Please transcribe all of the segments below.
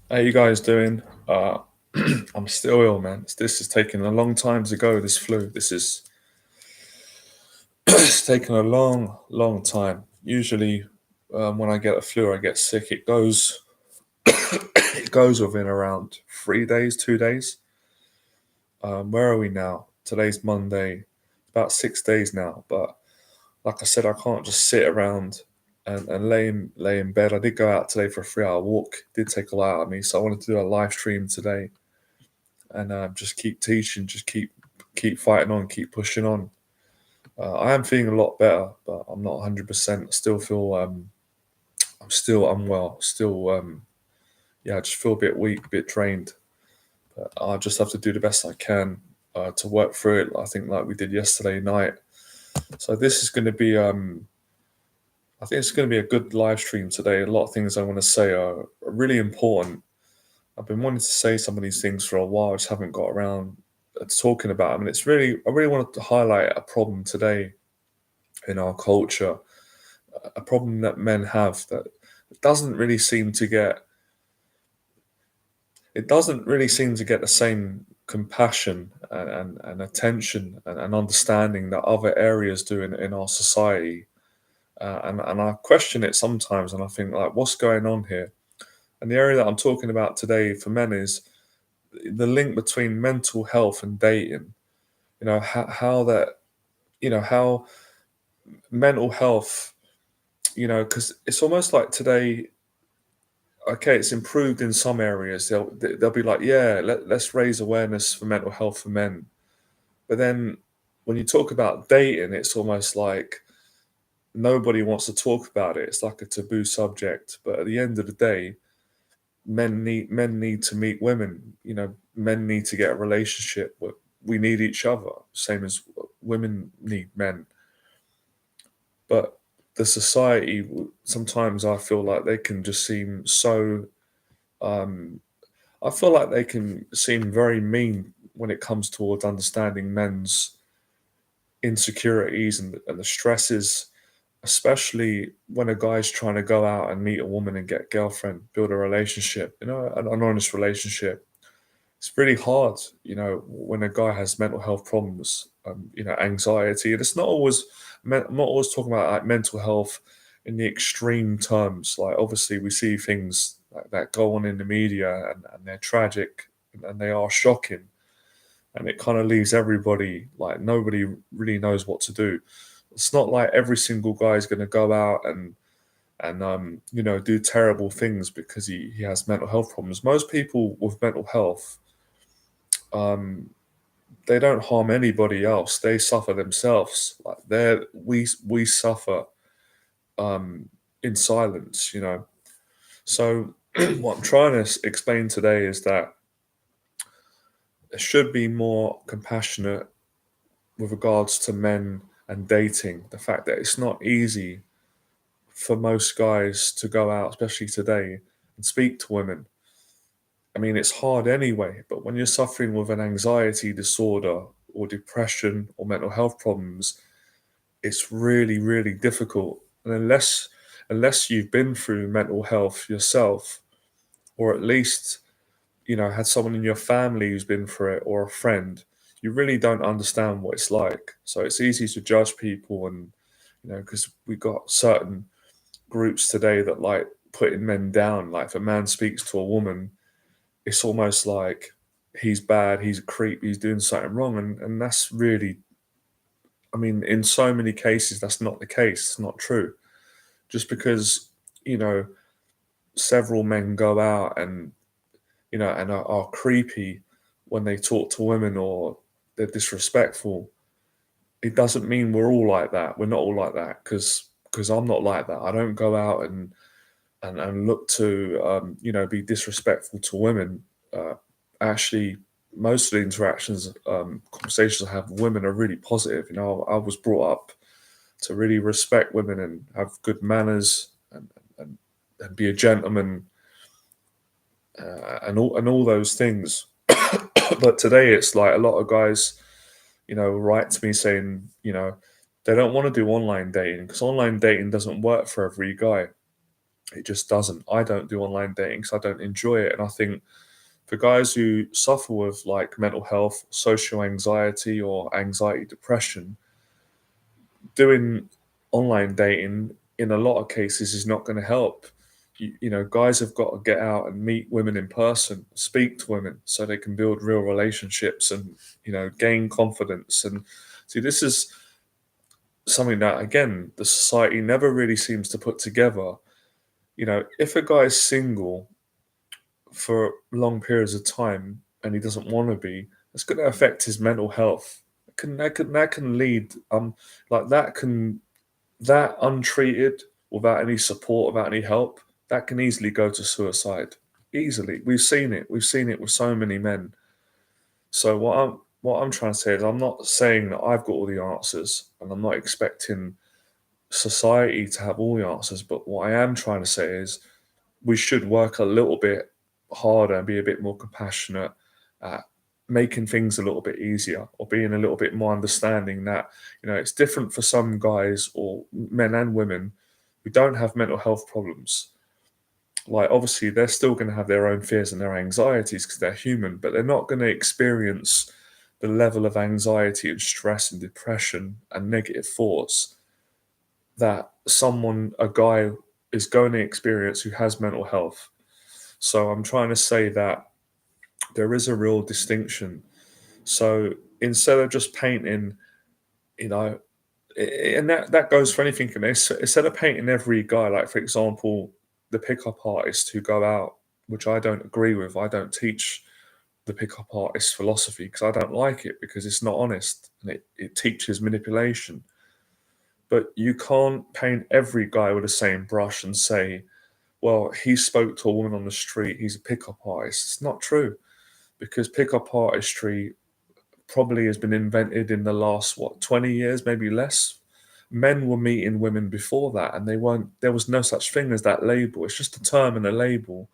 How you guys doing? I'm still ill, man. This is taking a long time to go. This flu. This is it's taken a long, long time. Usually, when I get a flu, I get sick. It goes it goes within around 3 days, 2 days. Where are we now? Today's Monday. About 6 days now. But like I said, I can't just sit around and lay in bed. I did go out today for a 3 hour walk. It did take a lot out of me, so I wanted to do a live stream today and just keep teaching, just keep fighting on, keep pushing on. I am feeling a lot better, but I'm not 100%. I still feel I'm still unwell. Still, yeah, I just feel a bit weak, a bit drained. But I just have to do the best I can to work through it. I think like we did yesterday night. So this is going to be I think it's going to be a good live stream today. A lot of things I want to say are really important. I've been wanting to say some of these things for a while. I just haven't got around to talking about them. And I really wanted to highlight a problem today in our culture, a problem that men have that doesn't really seem to get, it doesn't really seem to get the same compassion and attention and understanding that other areas do in our society. And I question it sometimes and I think like, what's going on here? And the area that I'm talking about today for men is the link between mental health and dating. How that, how mental health, because it's almost like today, okay, it's improved in some areas. They'll be like, yeah, let's raise awareness for mental health for men. But then when you talk about dating, it's almost like nobody wants to talk about it. It's like a taboo subject. But at the end of the day, men need to meet women. Men need to get a relationship. We need each other, same as women need men. But the society, sometimes I feel like they can just seem so. Um, I feel like they can seem very mean when it comes towards understanding men's insecurities and the stresses, especially when a guy's trying to go out and meet a woman and get a girlfriend, build a relationship, an honest relationship. It's really hard, when a guy has mental health problems, anxiety. And it's not always, I'm not always talking about like mental health in the extreme terms. Like, obviously, we see things like that go on in the media and they're tragic and they are shocking. And it kind of leaves everybody like nobody really knows what to do. It's not like every single guy is going to go out and do terrible things because he has mental health problems. Most people with mental health, um, they don't harm anybody else. They suffer themselves. Like we suffer um, in silence. So what I'm trying to explain today is that there should be more compassionate with regards to men and dating. The fact that it's not easy for most guys to go out, especially today, and speak to women. I mean, it's hard anyway, but when you're suffering with an anxiety disorder or depression or mental health problems, it's really, really difficult. And unless you've been through mental health yourself, or at least, had someone in your family who's been through it or a friend, you really don't understand what it's like. So it's easy to judge people and, because we got certain groups today that like putting men down. Like if a man speaks to a woman, it's almost like he's bad, he's a creep, he's doing something wrong. And that's really, I mean, in so many cases, that's not the case. It's not true. Just because, you know, several men go out and are creepy when they talk to women or they're disrespectful, it doesn't mean we're all like that. We're not all like that because I'm not like that. I don't go out and look to be disrespectful to women. Actually, most of the interactions, conversations I have with women are really positive. I was brought up to really respect women and have good manners and, and be a gentleman and all those things. But today it's like a lot of guys, write to me saying, they don't want to do online dating because online dating doesn't work for every guy. It just doesn't. I don't do online dating because I don't enjoy it. And I think for guys who suffer with like mental health, social anxiety, or anxiety depression, doing online dating in a lot of cases is not going to help. Guys have got to get out and meet women in person, speak to women so they can build real relationships and, gain confidence. And see, this is something that, again, the society never really seems to put together. If a guy's single for long periods of time and he doesn't want to be, it's going to affect his mental health. That can lead like that untreated, without any support, without any help, that can easily go to suicide. Easily. We've seen it. We've seen it with so many men. So what I'm trying to say is, I'm not saying that I've got all the answers, and I'm not expecting society to have all the answers, but what I am trying to say is we should work a little bit harder and be a bit more compassionate at making things a little bit easier, or being a little bit more understanding that, it's different for some guys, or men and women, who don't have mental health problems. Like, obviously they're still going to have their own fears and their anxieties because they're human, but they're not going to experience the level of anxiety and stress and depression and negative thoughts that a guy is going to experience who has mental health. So I'm trying to say that there is a real distinction. So instead of just painting, you know, and that goes for anything. Instead of painting every guy, like for example, the pickup artists who go out, which I don't agree with. I don't teach the pickup artist philosophy because I don't like it, because it's not honest and it teaches manipulation. But you can't paint every guy with the same brush and say, well, he spoke to a woman on the street, he's a pickup artist. It's not true, because pickup artistry probably has been invented in the last, 20 years, maybe less. Men were meeting women before that, and there was no such thing as that label. It's just a term and a label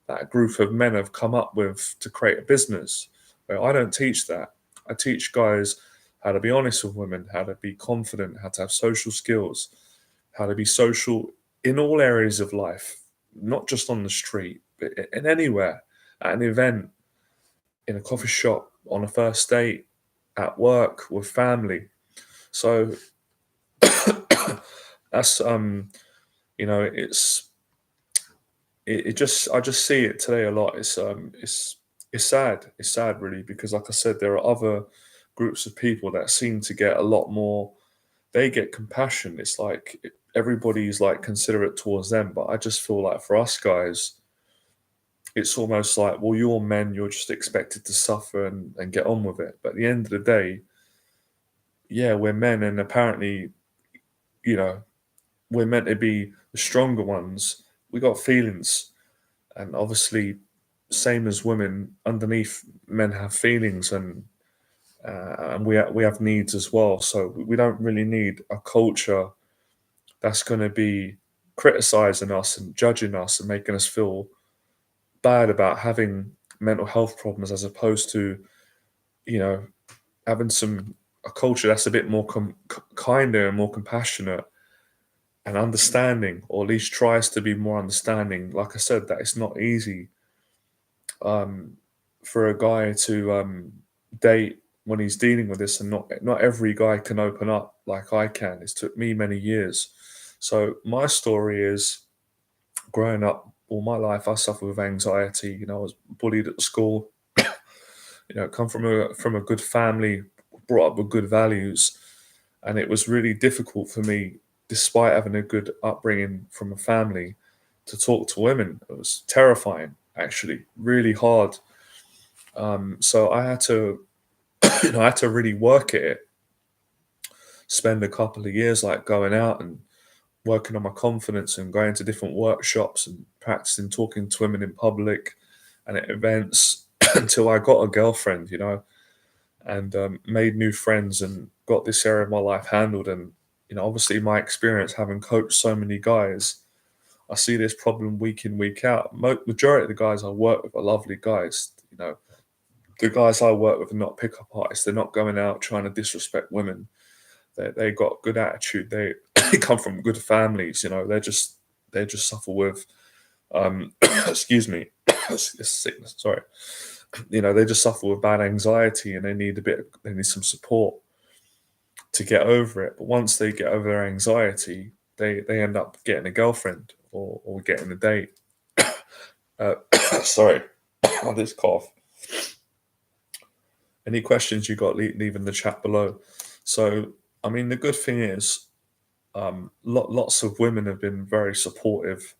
that a group of men have come up with to create a business. Well, I don't teach that. I teach guys how to be honest with women, how to be confident, how to have social skills, how to be social in all areas of life, not just on the street, but in anywhere, at an event, in a coffee shop, on a first date, at work, with family. So that's it's it just I just see it today a lot. It's sad. It's sad, really, because like I said, there are other groups of people that seem to get a lot more. They get compassion. It's like everybody's like considerate towards them, but I just feel like for us guys, it's almost like, well, you're men, you're just expected to suffer and get on with it. But at the end of the day, yeah, we're men, and apparently, you know, we're meant to be the stronger ones. We got feelings, and obviously, same as women, underneath men have feelings, and we have needs as well. So we don't really need a culture that's going to be criticizing us and judging us and making us feel bad about having mental health problems, as opposed to, you know, having a culture that's a bit more kinder and more compassionate and understanding, or at least tries to be more understanding. Like I said, that it's not easy um, for a guy to date when he's dealing with this, and not every guy can open up like I can. It's took me many years. So my story is, growing up all my life, I suffered with anxiety. I was bullied at school. Come from a good family, brought up with good values, and it was really difficult for me, despite having a good upbringing from a family, to talk to women. It was terrifying, actually, really hard. So I had to, I had to really work at it. Spend a couple of years like going out and working on my confidence and going to different workshops and practicing talking to women in public and at events until I got a girlfriend, and made new friends and got this area of my life handled. And, obviously my experience having coached so many guys, I see this problem week in, week out. Majority of the guys I work with are lovely guys. The guys I work with are not pickup artists. They're not going out trying to disrespect women. They got good attitude. They, they come from good families. They're just They just suffer with, excuse me, sickness. Sorry, they just suffer with bad anxiety, and they need some support to get over it. But once they get over their anxiety, they end up getting a girlfriend or getting a date. Uh, sorry, oh, this cough. Any questions you got, leave in the chat below. So, I mean, the good thing is, lots of women have been very supportive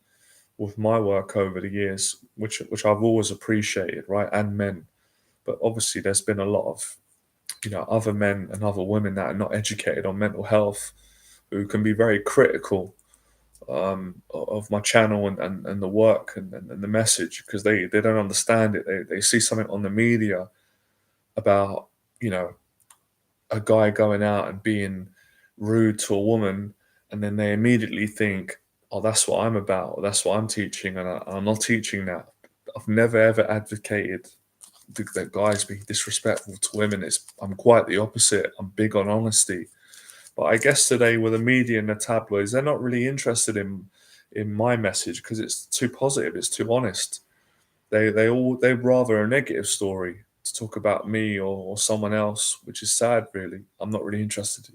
with my work over the years, which I've always appreciated, right? And men, but obviously there's been a lot of other men and other women that are not educated on mental health, who can be very critical of my channel and the work and the message, because they don't understand it. They see something on the media about a guy going out and being rude to a woman, and then they immediately think, "Oh, that's what I'm about. Or that's what I'm teaching," and I'm not teaching that. I've never ever advocated that guys be disrespectful to women. I'm quite the opposite. I'm big on honesty. But I guess today, with the media and the tabloids, they're not really interested in my message because it's too positive. It's too honest. They rather a negative story to talk about me or someone else, which is sad. Really, I'm not really interested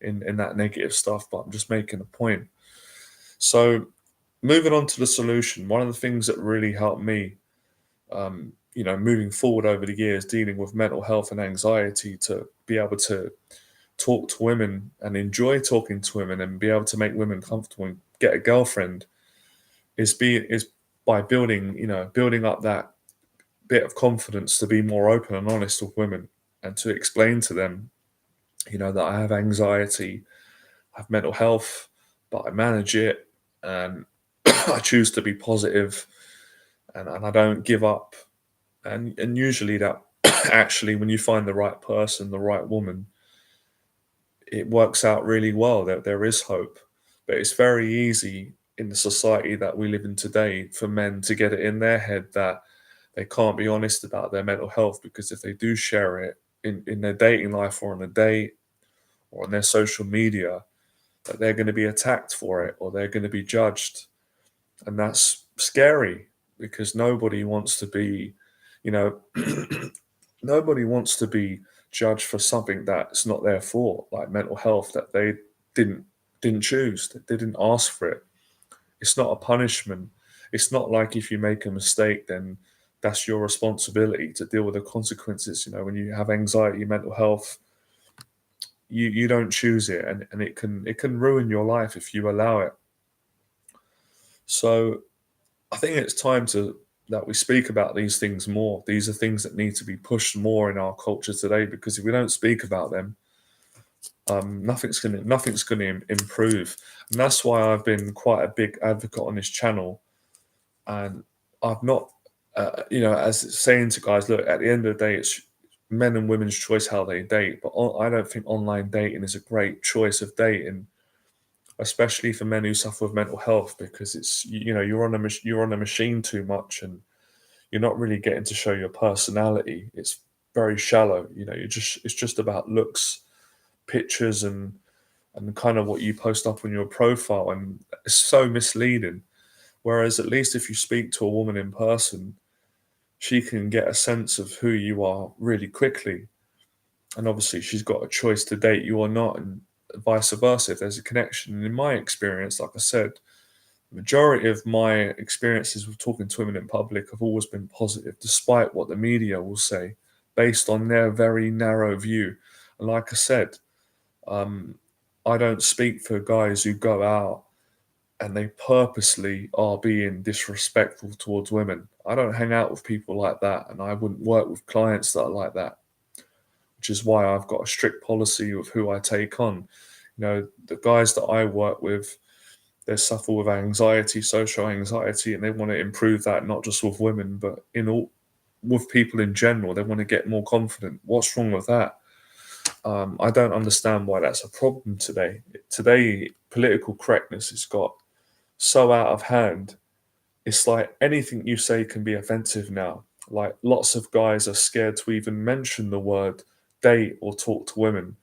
in that negative stuff. But I'm just making a point. So, moving on to the solution, one of the things that really helped me, moving forward over the years, dealing with mental health and anxiety, to be able to talk to women and enjoy talking to women and be able to make women comfortable and get a girlfriend, is by building up that bit of confidence to be more open and honest with women, and to explain to them, that I have anxiety, I have mental health, but I manage it, and I choose to be positive, and I don't give up. And usually that actually, when you find the right person, the right woman, it works out really well. That there is hope. But it's very easy in the society that we live in today for men to get it in their head that they can't be honest about their mental health, because if they do share it in their dating life or on a date or on their social media, that they're going to be attacked for it or they're going to be judged. And that's scary, because nobody wants to be, you know, nobody wants to be judged for something that's not their fault, like mental health, that they didn't didn't choose, that they didn't ask for it. It's not a punishment. It's not like if you make a mistake, then that's your responsibility to deal with the consequences. When you have anxiety, mental health, you don't choose it, and it can ruin your life if you allow it. So I think it's time to that we speak about these things more. These are things that need to be pushed more in our culture today, because if we don't speak about them, nothing's gonna improve. And that's why I've been quite a big advocate on this channel. And I've not, as saying to guys, look, at the end of the day, it's men and women's choice how they date. But I don't think online dating is a great choice of dating, especially for men who suffer with mental health, because it's you're on a machine too much, and you're not really getting to show your personality. It's very shallow. It's just about looks, pictures, and kind of what you post up on your profile, and it's so misleading. Whereas at least if you speak to a woman in person, she can get a sense of who you are really quickly. And obviously, she's got a choice to date you or not, and vice versa if there's a connection. And in my experience, like I said, the majority of my experiences with talking to women in public have always been positive, despite what the media will say, based on their very narrow view. And like I said, I don't speak for guys who go out and they purposely are being disrespectful towards women. I don't hang out with people like that, and I wouldn't work with clients that are like that, which is why I've got a strict policy of who I take on. The guys that I work with, they suffer with anxiety, social anxiety, and they want to improve that, not just with women, but with people in general. They want to get more confident. What's wrong with that? I don't understand why that's a problem today. Today, political correctness has got so out of hand. It's like anything you say can be offensive now. Like, lots of guys are scared to even mention the word date or talk to women,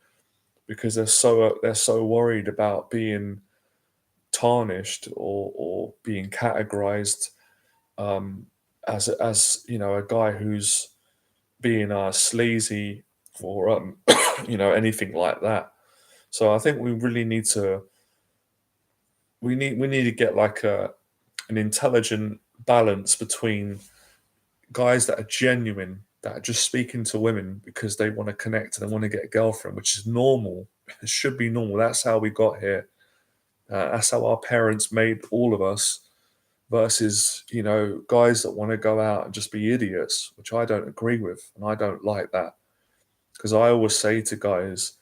because they're so worried about being tarnished or being categorized um, as a guy who's being sleazy or anything like that. So I think we really need to we need to get like an intelligent balance between guys that are genuine, that are just speaking to women because they want to connect and they want to get a girlfriend, which is normal. It should be normal. That's how we got here. That's how our parents made all of us. Versus, guys that want to go out and just be idiots, which I don't agree with, and I don't like that. Because I always say to guys,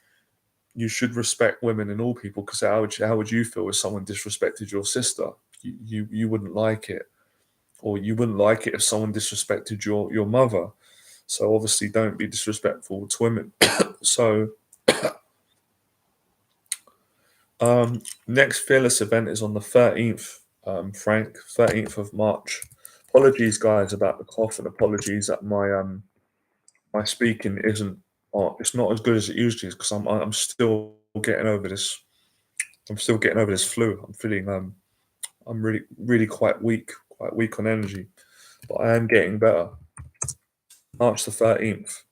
you should respect women and all people. Because how would you feel if someone disrespected your sister? You wouldn't like it, or you wouldn't like it if someone disrespected your mother. So obviously, don't be disrespectful to women. So next Fearless event is on the 13th, Frank, 13th of March. Apologies, guys, about the cough, and apologies that my speaking isn't. It's not as good as it usually is because I'm still getting over this. I'm still getting over this flu. I'm feeling I'm really quite weak on energy, but I am getting better. March the 13th.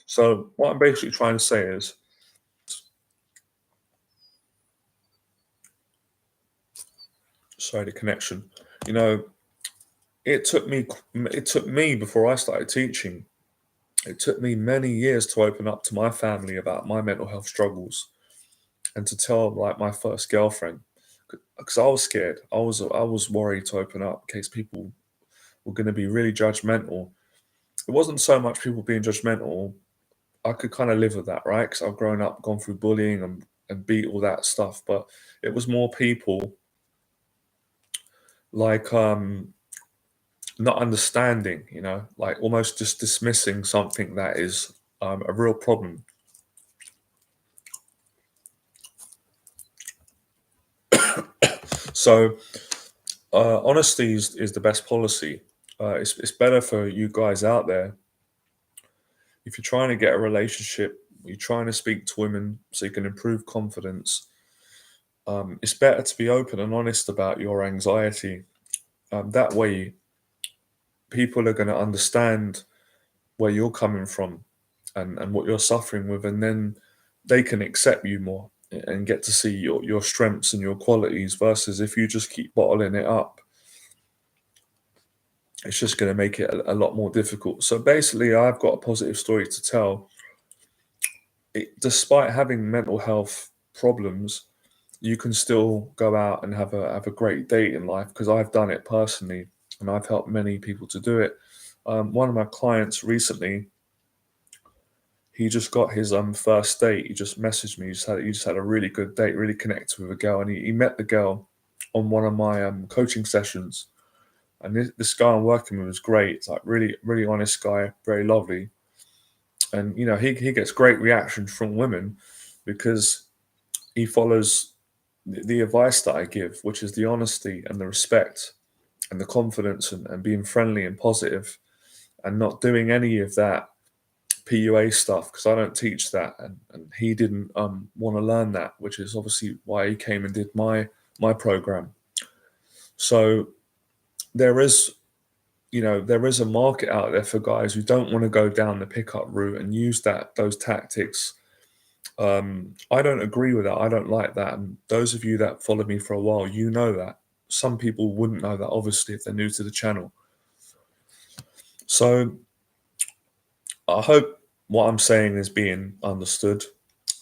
So what I'm basically trying to say is, sorry, the connection. You know, it took me before I started teaching. It took me many years to open up to my family about my mental health struggles and to tell like my first girlfriend because I was scared. I was worried to open up in case people were going to be really judgmental. It wasn't so much people being judgmental. I could kind of live with that, right? Because I've grown up, gone through bullying and beat all that stuff. But it was more people like not understanding, like almost just dismissing something that is a real problem. So honesty is the best policy. It's better for you guys out there if you're trying to get a relationship, you're trying to speak to women so you can improve confidence. It's better to be open and honest about your anxiety. That way, people are going to understand where you're coming from and what you're suffering with, and then they can accept you more and get to see your strengths and your qualities. Versus if you just keep bottling it up, it's just going to make it a lot more difficult. So basically, I've got a positive story to tell. Despite having mental health problems, you can still go out and have a great date in life because I've done it personally and I've helped many people to do it. One of my clients recently, he just got his first date. He just messaged me. He just had a really good date, really connected with a girl, and he met the girl on one of my coaching sessions. And this guy I'm working with is great. It's like really, really honest guy, very lovely. And he gets great reactions from women because he follows the advice that I give, which is the honesty and the respect and the confidence and being friendly and positive and not doing any of that PUA stuff because I don't teach that. And he didn't want to learn that, which is obviously why he came and did my program. So there is there is a market out there for guys who don't want to go down the pickup route and use those tactics. I don't agree with that. I don't like that. And those of you that followed me for a while, you know that. Some people wouldn't know that, obviously, if they're new to the channel. So I hope what I'm saying is being understood.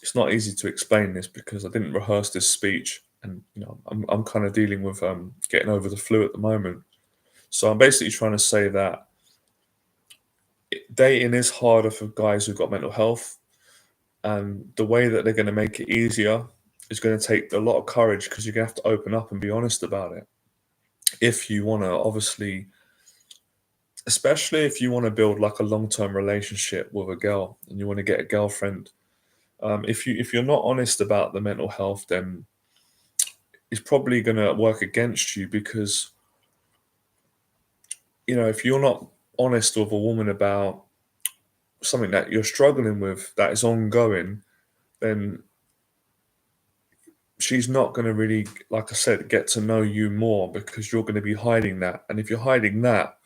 It's not easy to explain this because I didn't rehearse this speech, and I'm kind of dealing with getting over the flu at the moment. So I'm basically trying to say that dating is harder for guys who've got mental health, and the way that they're going to make it easier is going to take a lot of courage because you're going to have to open up and be honest about it. If you want to, obviously, especially if you want to build like a long-term relationship with a girl and you want to get a girlfriend, if you're not honest about the mental health, then it's probably going to work against you because if you're not honest with a woman about something that you're struggling with that is ongoing, then she's not going to really, like I said, get to know you more because you're going to be hiding that. And if you're hiding that,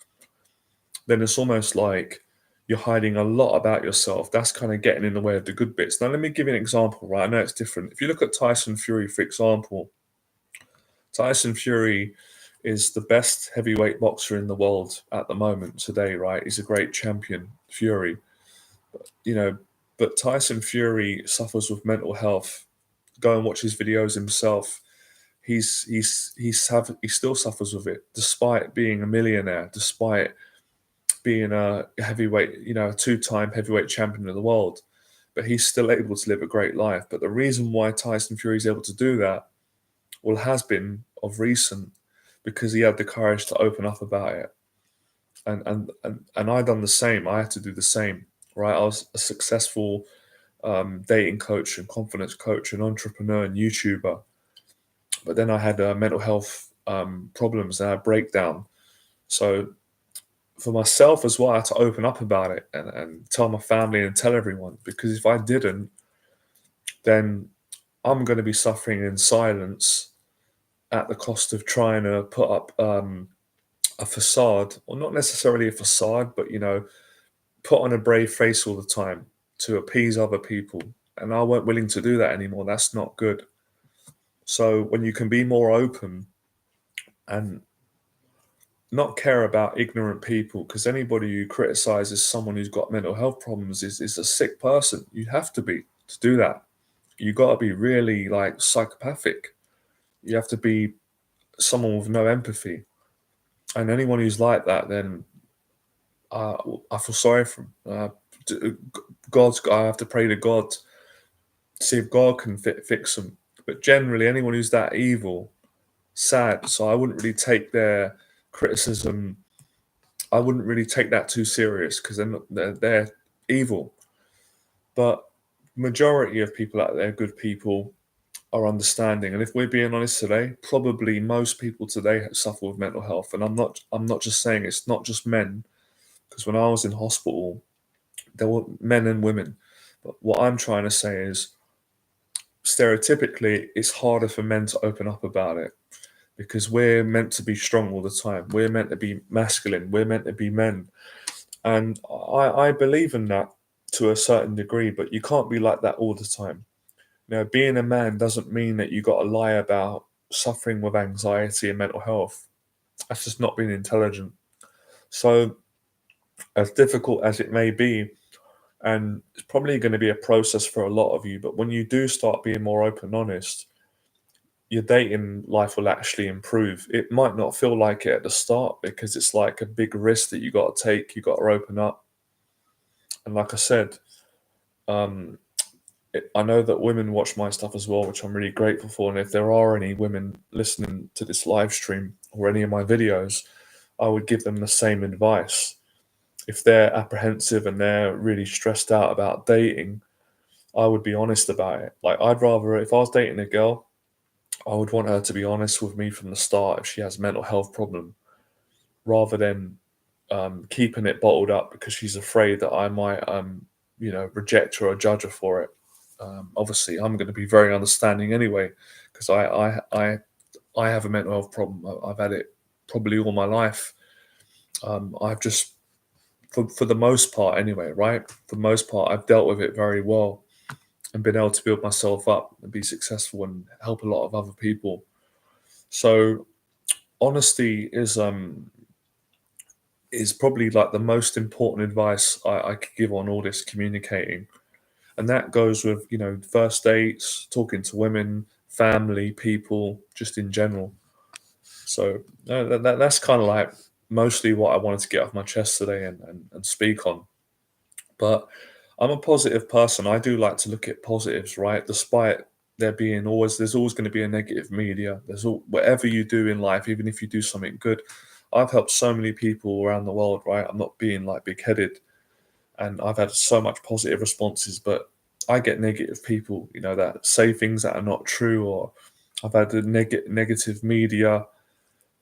then it's almost like you're hiding a lot about yourself. That's kind of getting in the way of the good bits. Now, let me give you an example, right? I know it's different. If you look at Tyson Fury, for example, Tyson Fury is the best heavyweight boxer in the world at the moment today, right? He's a great champion, Fury. You know, but Tyson Fury suffers with mental health. Go and watch his videos himself. He still suffers with it, despite being a millionaire, despite being a heavyweight, a two-time heavyweight champion of the world. But he's still able to live a great life. But the reason why Tyson Fury is able to do that, well, has been of recent, because he had the courage to open up about it. And I done the same. I had to do the same, right? I was a successful dating coach and confidence coach and entrepreneur and YouTuber. But then I had mental health problems and I had breakdown. So for myself as well, I had to open up about it and tell my family and tell everyone, because if I didn't, then I'm going to be suffering in silence at the cost of trying to put up a facade, or not necessarily a facade, but put on a brave face all the time to appease other people. And I weren't willing to do that anymore. That's not good. So when you can be more open and not care about ignorant people, because anybody who criticizes someone who's got mental health problems is a sick person. You have to be to do that. You got to be really like psychopathic. You have to be someone with no empathy. And anyone who's like that, then I feel sorry for him. I have to pray to God to see if God can fix them. But generally, anyone who's that evil, sad. So I wouldn't really take their criticism. I wouldn't really take that too serious, because they're evil. But majority of people out there, good people, are understanding. And if we're being honest today, probably most people today suffer with mental health. And I'm not just saying it's not just men, because when I was in hospital, there were men and women. But what I'm trying to say is, stereotypically, it's harder for men to open up about it, because we're meant to be strong all the time. We're meant to be masculine. We're meant to be men. And I believe in that to a certain degree, but you can't be like that all the time. Being a man doesn't mean that you got to lie about suffering with anxiety and mental health. That's just not being intelligent. So, as difficult as it may be, and it's probably going to be a process for a lot of you, but when you do start being more open and honest, your dating life will actually improve. It might not feel like it at the start, because it's like a big risk that you got to take. You got to open up. And like I said, I know that women watch my stuff as well, which I'm really grateful for. And if there are any women listening to this live stream or any of my videos, I would give them the same advice. If they're apprehensive and they're really stressed out about dating, I would be honest about it. Like, I'd rather, if I was dating a girl, I would want her to be honest with me from the start if she has a mental health problem, rather than keeping it bottled up because she's afraid that I might, reject her or judge her for it. Obviously, I'm going to be very understanding anyway, because I have a mental health problem. I've had it probably all my life. I've just, for the most part anyway, right? For the most part, I've dealt with it very well and been able to build myself up and be successful and help a lot of other people. So honesty is probably like the most important advice I could give on all this communicating. And that goes with, first dates, talking to women, family, people, just in general. So that's kind of like mostly what I wanted to get off my chest today and speak on. But I'm a positive person. I do like to look at positives, right? Despite there's always going to be a negative media. Whatever you do in life, even if you do something good. I've helped so many people around the world, right? I'm not being like big headed, and I've had so much positive responses, but I get negative people, that say things that are not true, or I've had the negative media,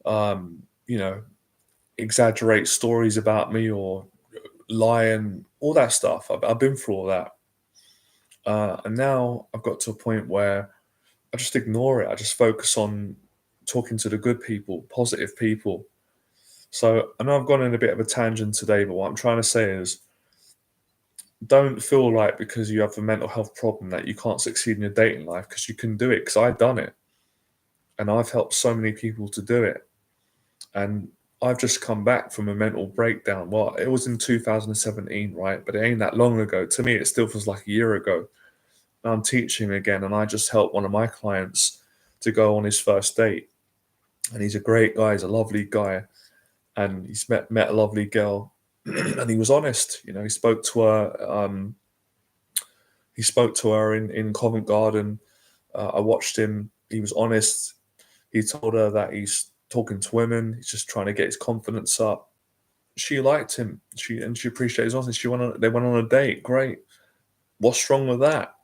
um, you know, exaggerate stories about me or lie and all that stuff. I've been through all that. And now I've got to a point where I just ignore it. I just focus on talking to the good people, positive people. So I know I've gone in a bit of a tangent today, but what I'm trying to say is don't feel like because you have a mental health problem that you can't succeed in your dating life, because you can do it, because I've done it and I've helped so many people to do it. And I've just come back from a mental breakdown. Well, it was in 2017, right? But it ain't that long ago. To me, it still feels like a year ago. And I'm teaching again, and I just helped one of my clients to go on his first date. And he's a great guy, he's a lovely guy, and he's met a lovely girl. And he was honest. He spoke to her. He spoke to her in Covent Garden. I watched him. He was honest. He told her that he's talking to women. He's just trying to get his confidence up. She liked him. She appreciated his honesty. They went on a date. Great. What's wrong with that?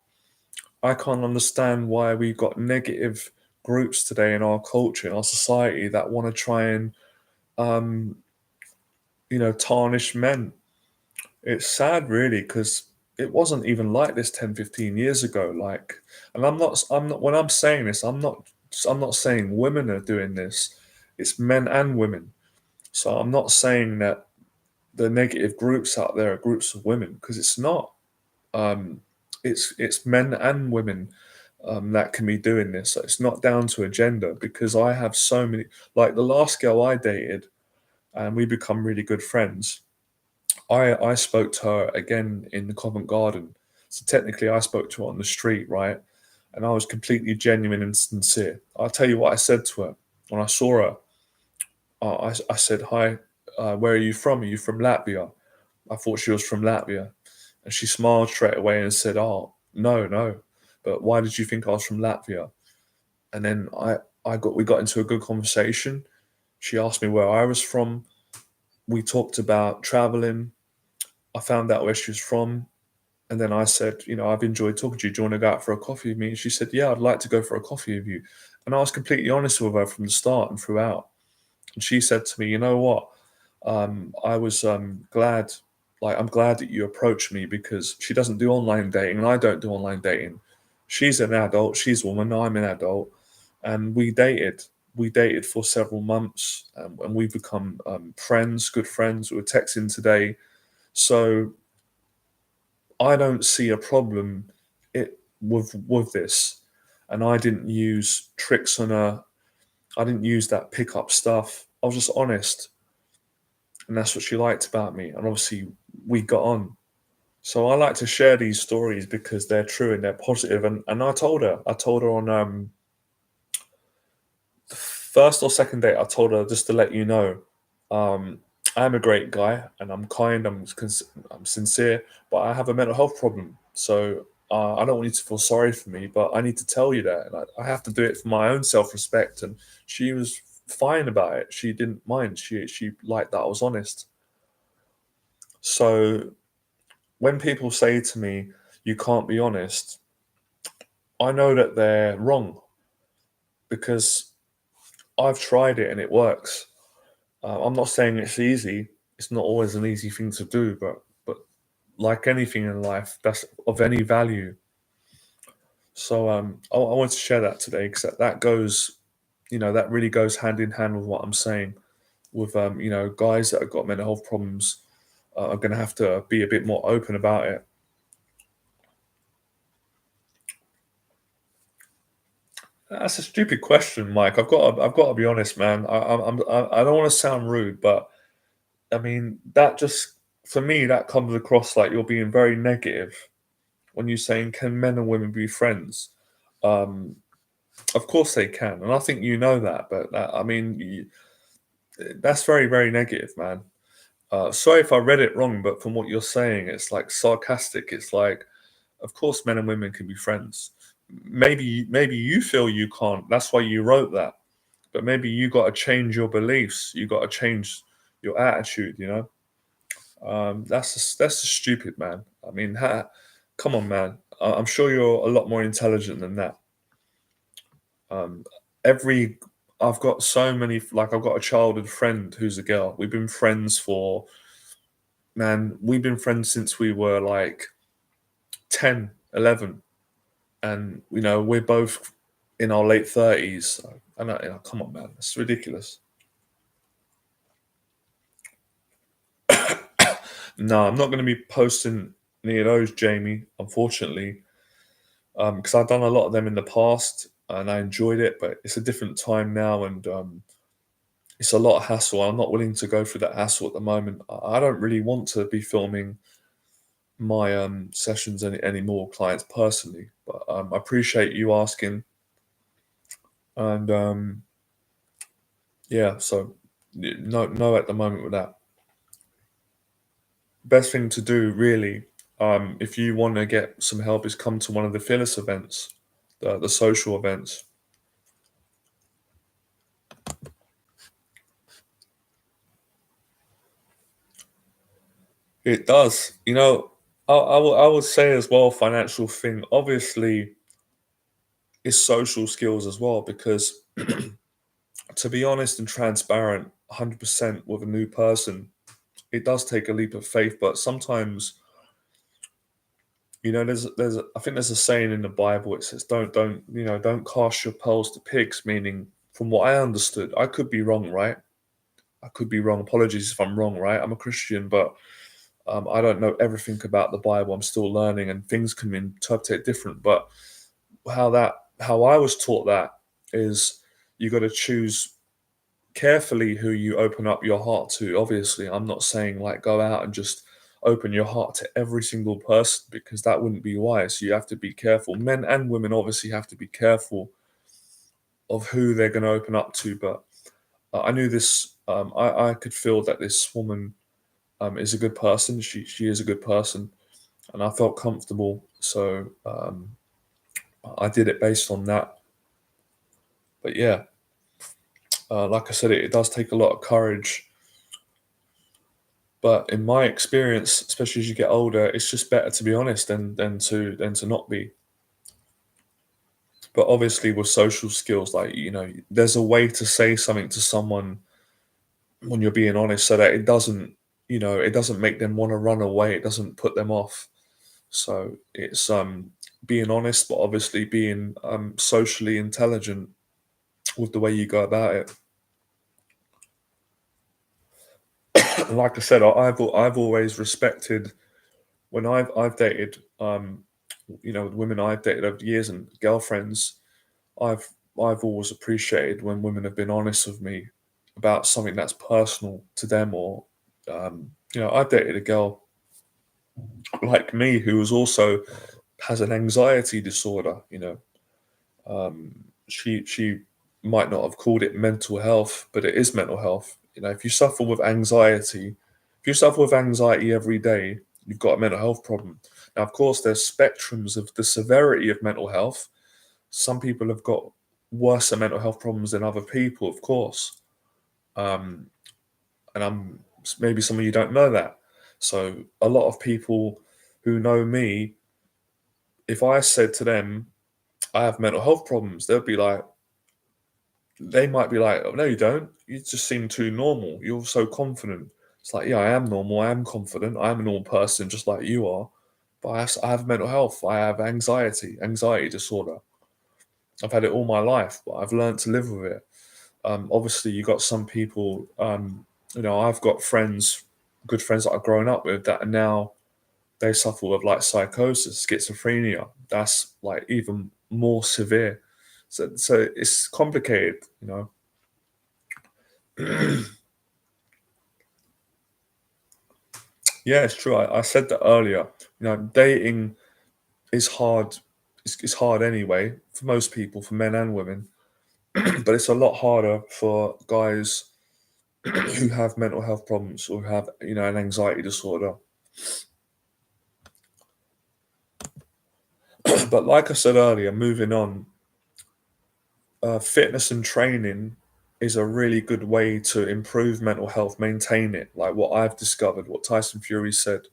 I can't understand why we've got negative groups today in our culture, in our society, that want to try and um, tarnish men. It's sad, really, because it wasn't even like this 10, 15 years ago. Like, and I'm not, when I'm saying this, I'm not saying women are doing this. It's men and women. So I'm not saying that the negative groups out there are groups of women, because it's not. Um, it's men and women that can be doing this. So it's not down to a gender, because I have so many. Like the last girl I dated, and we become really good friends. I spoke to her again in the Covent Garden. So technically, I spoke to her on the street, right? And I was completely genuine and sincere. I'll tell you what I said to her when I saw her. I said, "Hi, where are you from? Are you from Latvia?" I thought she was from Latvia, and she smiled straight away and said, "Oh, no, no, but why did you think I was from Latvia?" And then we got into a good conversation. She asked me where I was from. We talked about traveling. I found out where she was from. And then I said, "I've enjoyed talking to you. Do you want to go out for a coffee with me?" And she said, "Yeah, I'd like to go for a coffee with you." And I was completely honest with her from the start and throughout. And she said to me, "You know what? I was glad, like, I'm glad that you approached me, because she doesn't do online dating and I don't do online dating. She's an adult, she's a woman, I'm an adult. And we dated. We dated for several months, and we've become friends, good friends. We were texting today. So I don't see a problem with this. And I didn't use tricks on her. I didn't use that pickup stuff. I was just honest, and that's what she liked about me. And obviously, we got on. So I like to share these stories because they're true and they're positive. And I told her on the first or second date, I told her, just to let you know, um, I'm a great guy and I'm kind. I'm sincere, but I have a mental health problem. So I don't want you to feel sorry for me, but I need to tell you that, and I have to do it for my own self respect. And she was fine about it. She didn't mind. She liked that I was honest. So when people say to me, "You can't be honest," I know that they're wrong, because I've tried it and it works. I'm not saying it's easy. It's not always an easy thing to do, but like anything in life that's of any value. So I want to share that today, because that goes, that really goes hand in hand with what I'm saying. With guys that have got mental health problems are going to have to be a bit more open about it. That's a stupid question, Mike. I've got to be honest, man. I don't want to sound rude, but I mean that just, for me, that comes across like you're being very negative when you're saying, "Can men and women be friends?" Um, of course they can, and I think you know that. But I mean, that's very, very negative, man. Sorry if I read it wrong, but from what you're saying, it's like sarcastic. It's like, of course, men and women can be friends. Maybe you feel you can't. That's why you wrote that. But maybe you got to change your beliefs. You got to change your attitude. That's just stupid, man. I mean, come on, man. I'm sure you're a lot more intelligent than that. Um, every I've got so many. Like, I've got a childhood friend who's a girl. We've been friends for, man. We've been friends since we were like 10, 11, and we're both. in our late 30s. And come on, man, it's ridiculous. No, I'm not going to be posting any of those, Jamie, unfortunately, because I've done a lot of them in the past and I enjoyed it, but it's a different time now, and it's a lot of hassle. I'm not willing to go through that hassle at the moment. I don't really want to be filming my sessions anymore, clients personally. But I appreciate you asking, and yeah, so no at the moment with that. Best thing to do, really, if you want to get some help, is come to one of the Phyllis events, the social events. It does, I would say as well, financial thing. Obviously, is social skills as well, because to be honest and transparent, 100% with a new person, it does take a leap of faith. But sometimes, I think there's a saying in the Bible. It says, don't cast your pearls to pigs." Meaning, from what I understood, I could be wrong, right? I could be wrong. Apologies if I'm wrong, right? I'm a Christian, but I don't know everything about the Bible. I'm still learning, and things can be interpreted different. But how I was taught that is, you got to choose carefully who you open up your heart to. Obviously, I'm not saying like go out and just open your heart to every single person, because that wouldn't be wise. You have to be careful. Men and women obviously have to be careful of who they're going to open up to. But I knew this. I could feel that this woman is a good person. She is a good person, and I felt comfortable. So I did it based on that. But yeah, like I said, it does take a lot of courage. But in my experience, especially as you get older, it's just better to be honest than to not be. But obviously, with social skills, like, there's a way to say something to someone when you're being honest, so that it doesn't make them want to run away. It doesn't put them off. So it's being honest, but obviously being socially intelligent with the way you go about it. And like I said, I've always respected, when I've dated, women I've dated over the years and girlfriends, I've I've always appreciated when women have been honest with me about something that's personal to them. Or I dated a girl like me who was also has an anxiety disorder. She might not have called it mental health, but it is mental health. If you suffer with anxiety, if you suffer with anxiety every day, you've got a mental health problem. Now, of course, there's spectrums of the severity of mental health. Some people have got worse mental health problems than other people, of course. Um, and maybe some of you don't know that. So a lot of people who know me, if I said to them, I have mental health problems, they might be like, "Oh, no, you don't. You just seem too normal. You're so confident." It's like, yeah, I am normal. I am confident. I am a normal person, just like you are. But I have mental health. I have anxiety disorder. I've had it all my life, but I've learned to live with it. Obviously, you got some people. I've got friends, good friends that I've grown up with, that are now, they suffer with like psychosis, schizophrenia. That's like even more severe. So it's complicated. Yeah, it's true. I said that earlier. Dating is hard. It's hard anyway for most people, for men and women, but it's a lot harder for guys who have mental health problems or who have, an anxiety disorder. But like I said earlier, moving on, fitness and training is a really good way to improve mental health, maintain it. Like what I've discovered, what Tyson Fury said.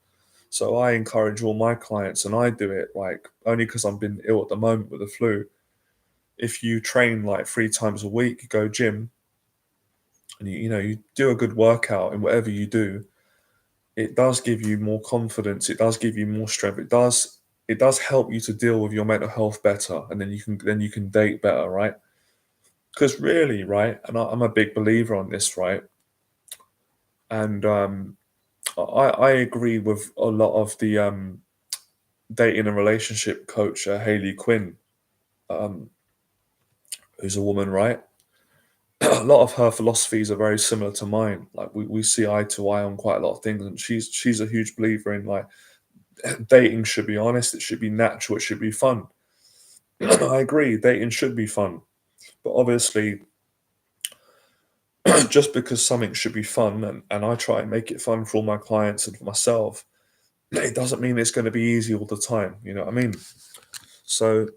So I encourage all my clients, and I do it like only because I've been ill at the moment with the flu. If you train like 3 times a week, you go gym, and you do a good workout in whatever you do, it does give you more confidence. It does give you more strength. It does it does help you to deal with your mental health better, and then you can date better, right? Because really, right, and I'm a big believer on this, right? And I agree with a lot of the dating and relationship coach, Hayley Quinn, um, who's a woman, right? A lot of her philosophies are very similar to mine. Like we see eye to eye on quite a lot of things, and she's a huge believer in like dating should be honest, it should be natural, it should be fun. I agree, dating should be fun, but obviously, just because something should be fun, and I try and make it fun for all my clients and for myself, it doesn't mean it's going to be easy all the time. You know what I mean? So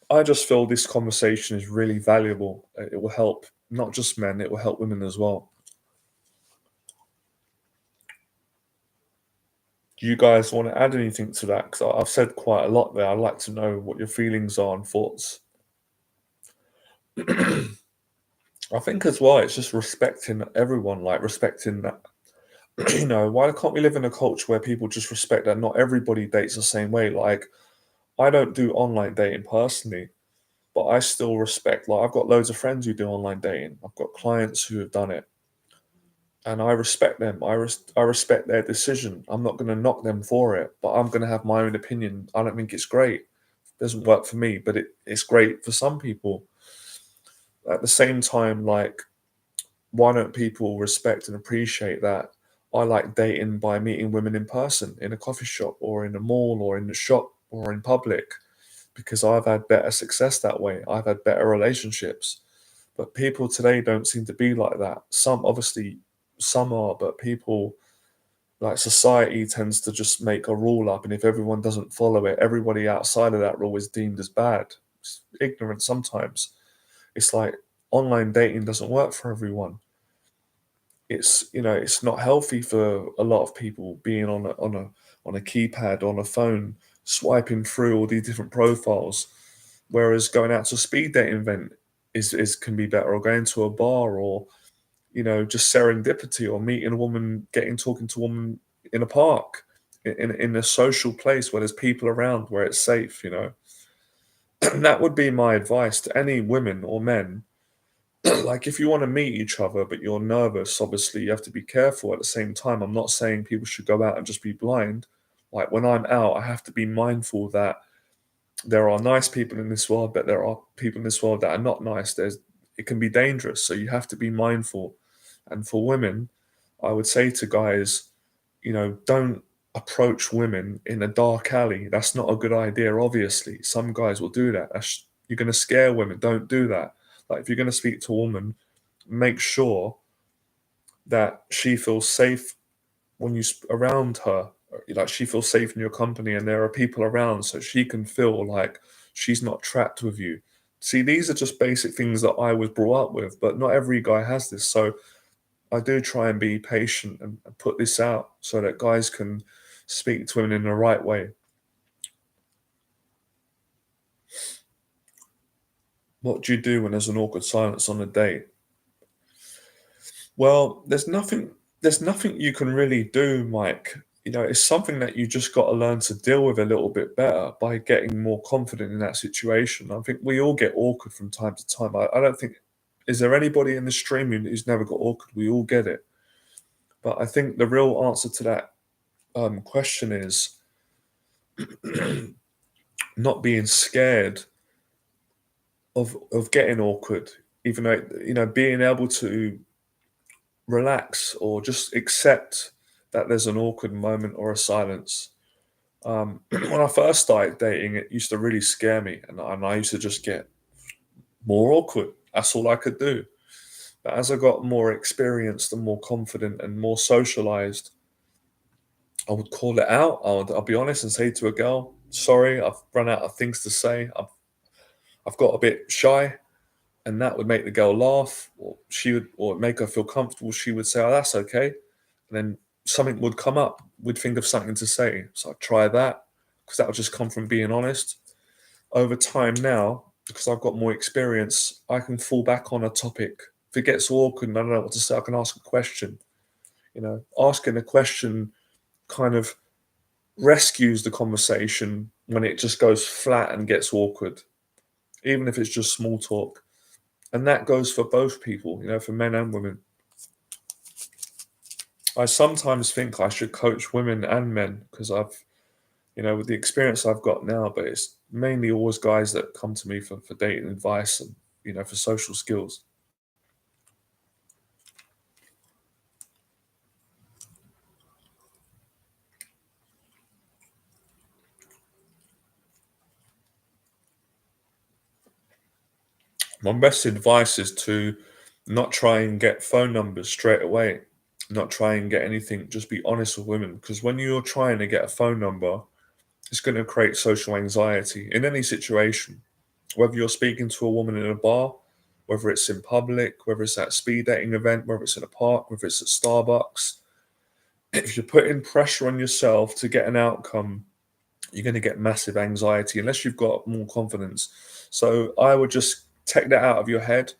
I just feel this conversation is really valuable. It will help not just men, it will help women as well. Do you guys want to add anything to that? Because I've said quite a lot there. I'd like to know what your feelings are and thoughts. I think as well, it's just respecting everyone, like respecting that. Why can't we live in a culture where people just respect that not everybody dates the same way? Like, I don't do online dating personally, but I still respect, like, I've got loads of friends who do online dating. I've got clients who have done it, and I respect them. I respect their decision. I'm not going to knock them for it, but I'm going to have my own opinion. I don't think it's great. It doesn't work for me, but it's great for some people. At the same time, like, why don't people respect and appreciate that I like dating by meeting women in person in a coffee shop or in a mall or in the shop or in public because I've had better success that way. I've had better relationships. But people today don't seem to be like that. Some obviously some are, but people like society tends to just make a rule up, and if everyone doesn't follow it, everybody outside of that rule is deemed as bad. It's ignorant sometimes. It's like online dating doesn't work for everyone. It's not healthy for a lot of people being on a keypad on a phone swiping through all these different profiles, whereas going out to a speed dating event is can be better, or going to a bar, or just serendipity, or meeting a woman, getting talking to a woman in a park, in a social place where there's people around, where it's safe. And that would be my advice to any women or men. Like, if you want to meet each other but you're nervous, obviously you have to be careful. At the same time, I'm not saying people should go out and just be blind. Like, when I'm out, I have to be mindful that there are nice people in this world, but there are people in this world that are not nice. It can be dangerous, so you have to be mindful. And for women, I would say to guys, don't approach women in a dark alley. That's not a good idea. Obviously, some guys will do that. You're going to scare women. Don't do that. Like, if you're going to speak to a woman, make sure that she feels safe when around her. Like, she feels safe in your company, and there are people around, so she can feel like she's not trapped with you. See, these are just basic things that I was brought up with, but not every guy has this. So I do try and be patient and put this out so that guys can speak to women in the right way. What do you do when there's an awkward silence on a date? Well, there's nothing you can really do, Mike. It's something that you just got to learn to deal with a little bit better by getting more confident in that situation. I think we all get awkward from time to time. I don't think, is there anybody in the streaming who's never got awkward? We all get it. But I think the real answer to that question is not being scared of getting awkward, even though being able to relax or just accept that there's an awkward moment or a silence. When I first started dating, it used to really scare me, and I used to just get more awkward. That's all I could do. But as I got more experienced and more confident and more socialized, I would call it out. I'll be honest and say to a girl, "Sorry, I've run out of things to say. I've got a bit shy," and that would make the girl laugh, or make her feel comfortable. She would say, "Oh, that's okay," and then something would come up. We'd think of something to say, so I'd try that, because that would just come from being honest. Over time now, because I've got more experience, I can fall back on a topic. If it gets awkward and I don't know what to say, I can ask a question. Asking a question kind of rescues the conversation when it just goes flat and gets awkward, even if it's just small talk. And that goes for both people, for men and women. I sometimes think I should coach women and men because with the experience I've got now, but it's mainly always guys that come to me for dating advice and, for social skills. My best advice is to not try and get phone numbers straight away, not try and get anything, just be honest with women. Because when you're trying to get a phone number, it's going to create social anxiety in any situation, whether you're speaking to a woman in a bar, whether it's in public, whether it's at a speed dating event, whether it's in a park, whether it's at Starbucks. If you're putting pressure on yourself to get an outcome, you're going to get massive anxiety unless you've got more confidence. So I would just take that out of your head.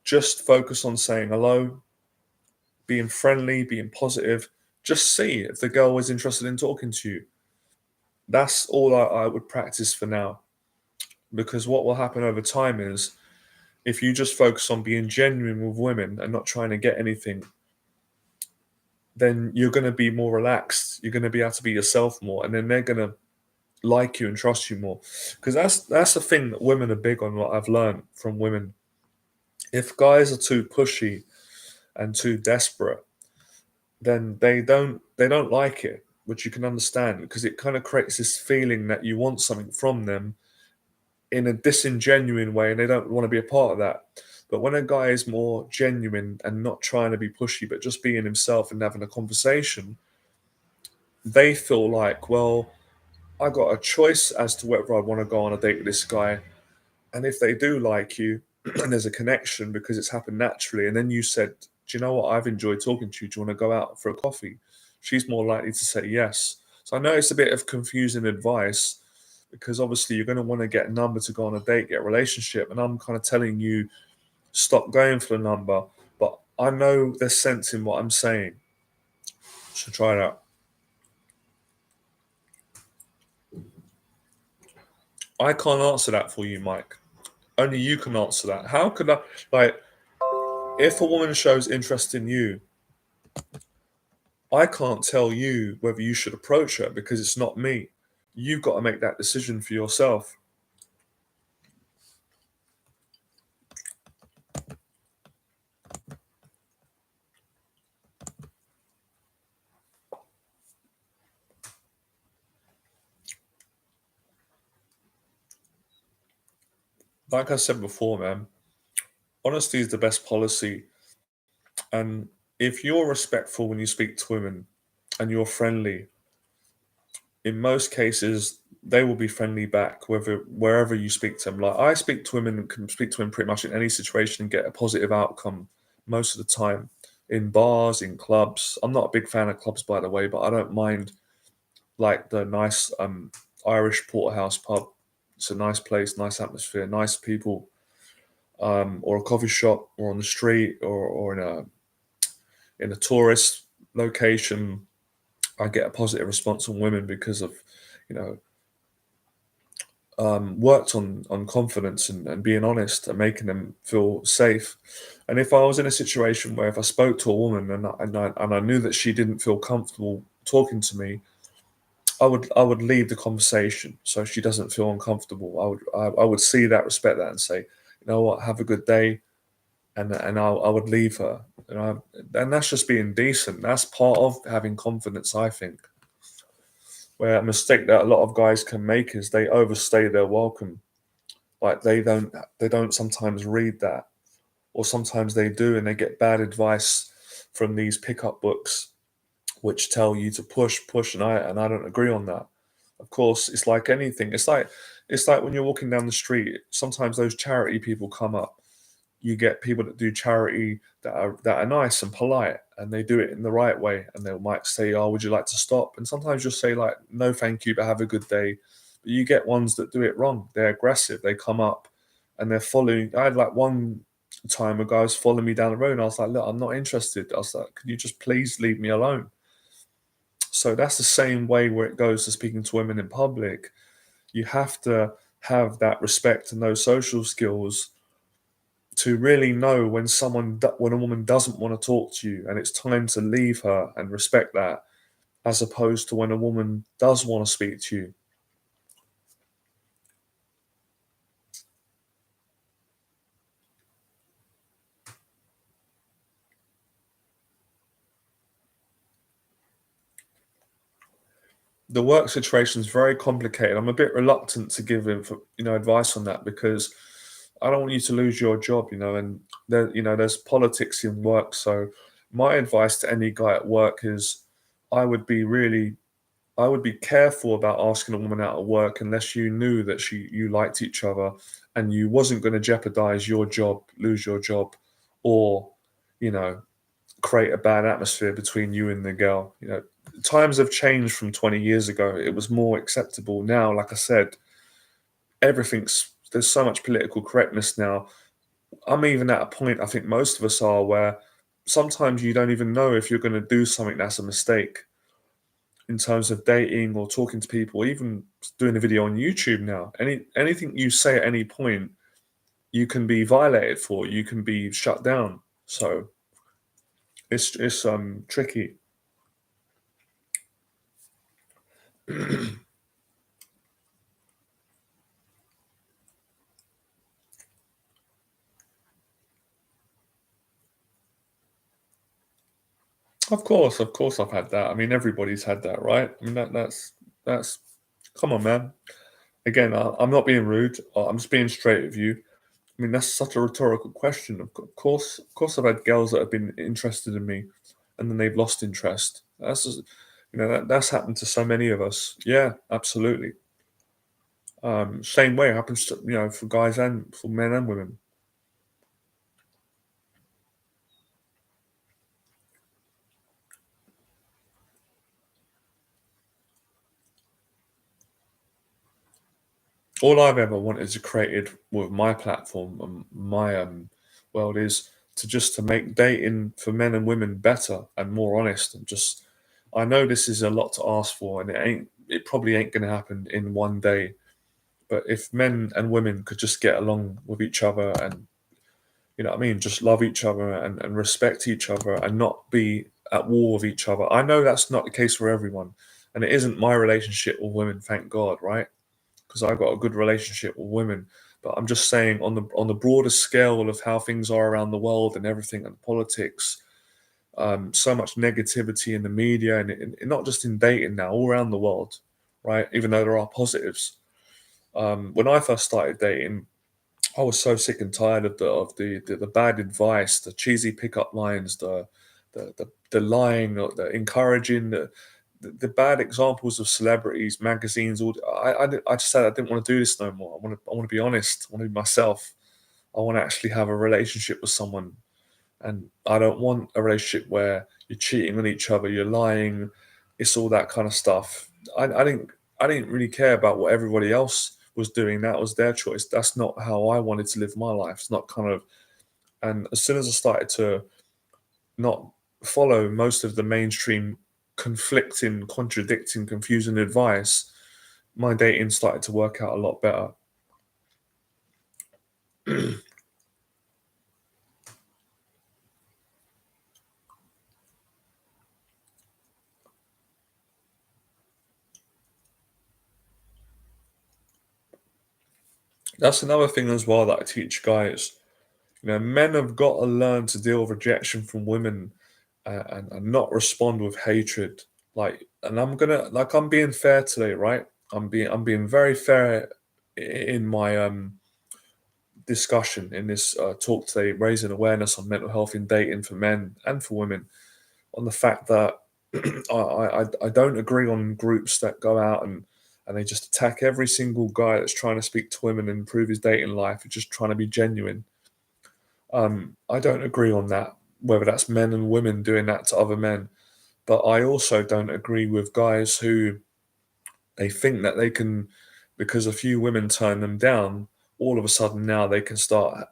Just focus on saying hello, being friendly, being positive. Just see if the girl is interested in talking to you. That's all I would practice for now. Because what will happen over time is if you just focus on being genuine with women and not trying to get anything, then you're going to be more relaxed. You're going to be able to be yourself more, and then they're going to like you and trust you more. Because that's the thing that women are big on. What I've learned from women, if guys are too pushy and too desperate, then they don't like it, which you can understand because it kind of creates this feeling that you want something from them in a disingenuine way, and they don't want to be a part of that. But when a guy is more genuine and not trying to be pushy, but just being himself and having a conversation, they feel like, well, I got a choice as to whether I want to go on a date with this guy. And if they do like you and there's a connection because it's happened naturally, and then you said, do you know what? I've enjoyed talking to you. Do you want to go out for a coffee? She's more likely to say yes. So I know it's a bit of confusing advice because obviously you're going to want to get a number to go on a date, get a relationship. And I'm kind of telling you, stop going for the number. But I know there's sense in what I'm saying. So try it out. I can't answer that for you, Mike. Only you can answer that. How could I, like, if a woman shows interest in you, I can't tell you whether you should approach her because it's not me. You've got to make that decision for yourself. Like I said before, man, honesty is the best policy. And if you're respectful when you speak to women and you're friendly, in most cases, they will be friendly back, wherever you speak to them. Like I speak to women and can speak to women pretty much in any situation and get a positive outcome most of the time. In bars, in clubs. I'm not a big fan of clubs, by the way, but I don't mind like the nice Irish porterhouse pub. It's a nice place, nice atmosphere, nice people, or a coffee shop, or on the street, or in a tourist location. I get a positive response from women because of, you know, worked on confidence and being honest and making them feel safe. And if I was in a situation where if I spoke to a woman and I knew that she didn't feel comfortable talking to me, I would leave the conversation so she doesn't feel uncomfortable. I would see that, respect that, and say, you know what, have a good day, and I would leave her. And that's just being decent. That's part of having confidence, I think. Where a mistake that a lot of guys can make is they overstay their welcome. Like they don't sometimes read that, or sometimes they do, and they get bad advice from these pickup books which tell you to push, and I don't agree on that. Of course, it's like anything. It's like when you're walking down the street. Sometimes those charity people come up. You get people that do charity that are nice and polite, and they do it in the right way. And they might say, "Oh, would you like to stop?" And sometimes you'll say like, "No, thank you, but have a good day." But you get ones that do it wrong. They're aggressive. They come up and they're following. I had like one time a guy was following me down the road, and I was like, "Look, I'm not interested." I was like, "Can you just please leave me alone?" So that's the same way where it goes to speaking to women in public. You have to have that respect and those social skills to really know when when a woman doesn't want to talk to you and it's time to leave her, and respect that, as opposed to when a woman does want to speak to you. The work situation is very complicated. I'm a bit reluctant to give advice on that, because I don't want you to lose your job, and there's politics in work. So my advice to any guy at work is I would be really I would be careful about asking a woman out of work unless you knew that you liked each other and you wasn't going to jeopardize your job, lose your job, or, you know, create a bad atmosphere between you and the girl. Times have changed from 20 years ago. It was more acceptable. Now, like I said, there's so much political correctness now. I'm even at a point, I think most of us are, where sometimes you don't even know if you're going to do something that's a mistake in terms of dating or talking to people, even doing a video on YouTube now. Anything you say at any point, you can be violated for, you can be shut down. So it's tricky. Of course I've had that. I mean, everybody's had that, right? I mean, that's come on, man. Again, I'm not being rude. I'm just being straight with you. I mean, that's such a rhetorical question. Of course, I've had girls that have been interested in me, and then they've lost interest. That's happened to so many of us. Yeah, absolutely. Same way it happens to, for guys and for men and women. All I've ever wanted to create with my platform and my world is to make dating for men and women better and more honest, and just, I know this is a lot to ask for, and it probably ain't going to happen in one day. But if men and women could just get along with each other, and, what I mean, just love each other and respect each other and not be at war with each other. I know that's not the case for everyone, and it isn't my relationship with women, thank God, right? Because I've got a good relationship with women. But I'm just saying, on the broader scale of how things are around the world and everything, and politics, so much negativity in the media, and not just in dating now, all around the world, right? Even though there are positives. When I first started dating, I was so sick and tired of the bad advice, the cheesy pickup lines, the lying, or the encouraging, the bad examples of celebrities, magazines. I just said I didn't want to do this no more. I want to be honest. I want to be myself. I want to actually have a relationship with someone, and I don't want a relationship where you're cheating on each other, you're lying. It's all that kind of stuff. I didn't really care about what everybody else was doing. That was their choice. That's not how I wanted to live my life. It's not kind of. And as soon as I started to not follow most of the mainstream conflicting, contradicting, confusing advice, my dating started to work out a lot better. That's another thing as well that I teach guys. Men have got to learn to deal with rejection from women, and not respond with hatred. And I'm being fair today, right? I'm being very fair in my discussion in this talk today, raising awareness on mental health in dating for men and for women, on the fact that I don't agree on groups that go out and they just attack every single guy that's trying to speak to women and improve his dating life and just trying to be genuine. I don't agree on that, whether that's men and women doing that to other men. But I also don't agree with guys who they think that they can, because a few women turn them down, all of a sudden now they can start,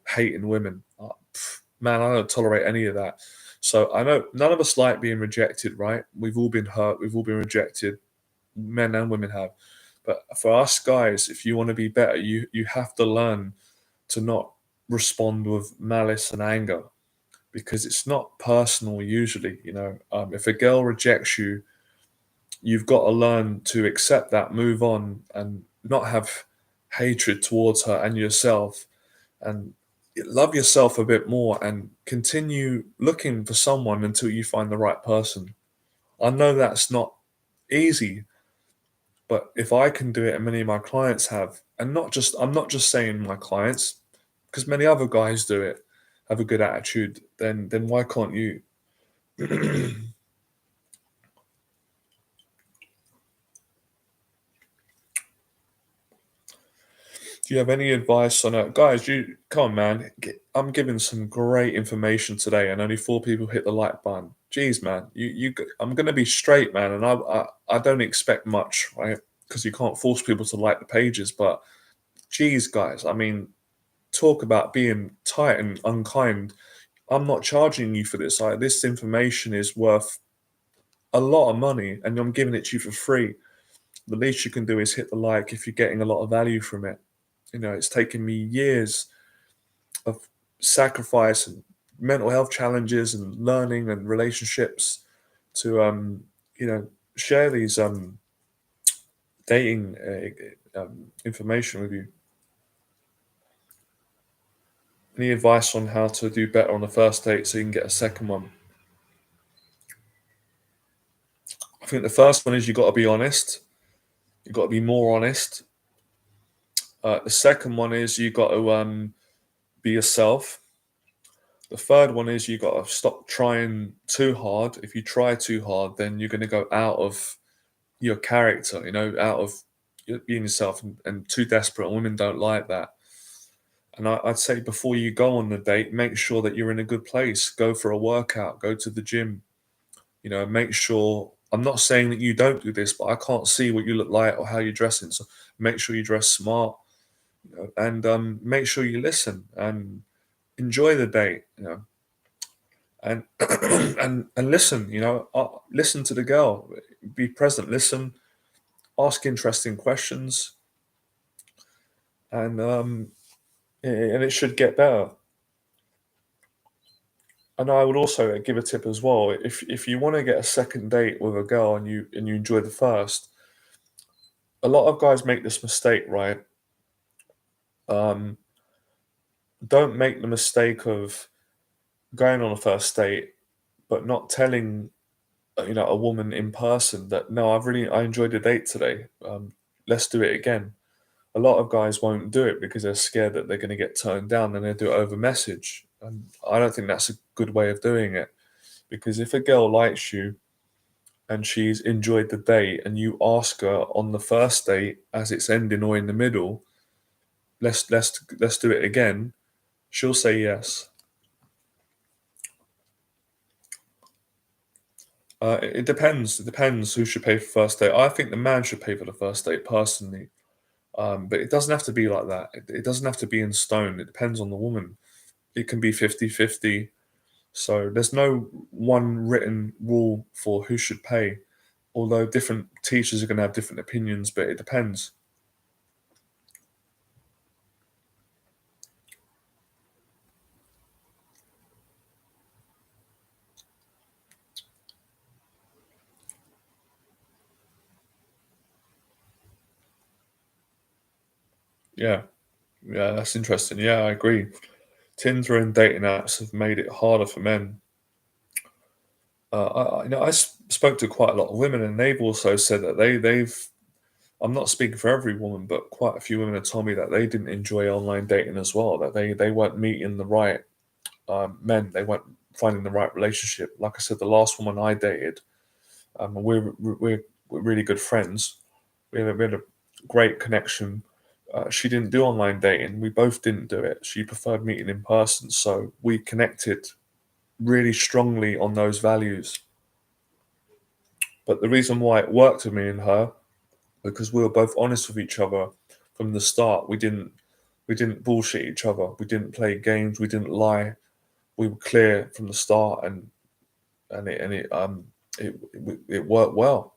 hating women. Man, I don't tolerate any of that. So I know none of us like being rejected, right? We've all been hurt, we've all been rejected, men and women have. But for us guys, if you want to be better, you have to learn to not respond with malice and anger, because it's not personal usually. If a girl rejects you, you've got to learn to accept that, move on, and not have hatred towards her and yourself, and love yourself a bit more and continue looking for someone until you find the right person. I know that's not easy, but if I can do it and many of my clients have, and I'm not just saying my clients, because many other guys do it, have a good attitude, then why can't you? Do you have any advice on it? Guys, you come on, man. I'm giving some great information today, and only four people hit the like button. Jeez, man, I'm gonna be straight, man, and I don't expect much, right? Because you can't force people to like the pages, but geez, guys, I mean, talk about being tight and unkind. I'm not charging you for this. This information is worth a lot of money, and I'm giving it to you for free. The least you can do is hit the like if you're getting a lot of value from it. It's taken me years of sacrifice and mental health challenges and learning and relationships to share these dating information with you. Any advice on how to do better on the first date so you can get a second one? I think the first one is you got to be honest. You got to be more honest. The second one is you got to be yourself. The third one is you got to stop trying too hard. If you try too hard, then you're going to go out of your character, out of being yourself, and too desperate. Women don't like that. And I'd say before you go on the date, make sure that you're in a good place. Go for a workout, go to the gym, make sure. I'm not saying that you don't do this, but I can't see what you look like or how you're dressing. So make sure you dress smart, and make sure you listen and enjoy the date, and and listen, listen to the girl, be present, listen, ask interesting questions, and it should get better. And I would also give a tip as well. If you want to get a second date with a girl and you enjoy the first, a lot of guys make this mistake, right? Um, don't make the mistake of going on a first date but not telling a woman in person that, no, I enjoyed the date today. Let's do it again. A lot of guys won't do it because they're scared that they're going to get turned down, and they do it over message. And I don't think that's a good way of doing it, because if a girl likes you and she's enjoyed the date and you ask her on the first date as it's ending or in the middle, let's do it again, she'll say yes. It depends. It depends who should pay for first date. I think the man should pay for the first date personally. But it doesn't have to be like that. It doesn't have to be in stone. It depends on the woman. It can be 50-50. So there's no one written rule for who should pay, although different teachers are going to have different opinions, but it depends. Yeah, yeah, that's interesting. Yeah, I agree. Tinder and dating apps have made it harder for men. Spoke to quite a lot of women, and they've also said that they've. I'm not speaking for every woman, but quite a few women have told me that they didn't enjoy online dating as well. That they weren't meeting the right men. They weren't finding the right relationship. Like I said, the last woman I dated, we're really good friends. We had a great connection. She didn't do online dating. We both didn't do it. She preferred meeting in person, so we connected really strongly on those values. But the reason why it worked with me and her, because we were both honest with each other from the start. We didn't bullshit each other. We didn't play games. We didn't lie. We were clear from the start, and and it worked well.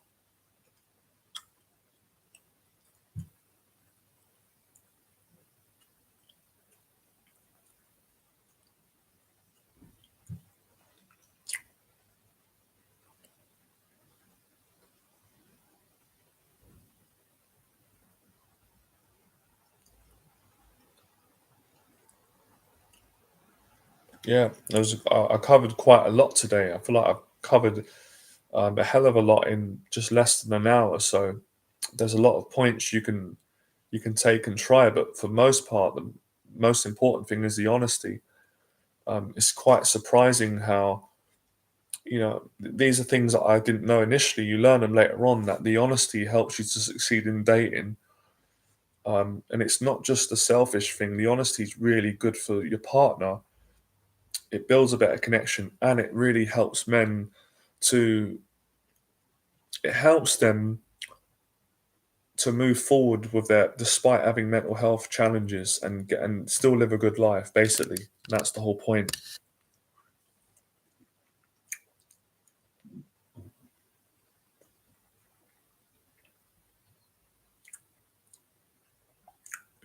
Yeah, I covered quite a lot today. I feel like I've covered a hell of a lot in just less than an hour. So there's a lot of points you can take and try, but for most part, the most important thing is the honesty. It's quite surprising how these are things that I didn't know initially. You learn them later on that the honesty helps you to succeed in dating. And it's not just a selfish thing. The honesty is really good for your partner. It builds a better connection, and it really helps men to it helps them to move forward with their despite having mental health challenges and still live a good life. Basically, that's the whole point.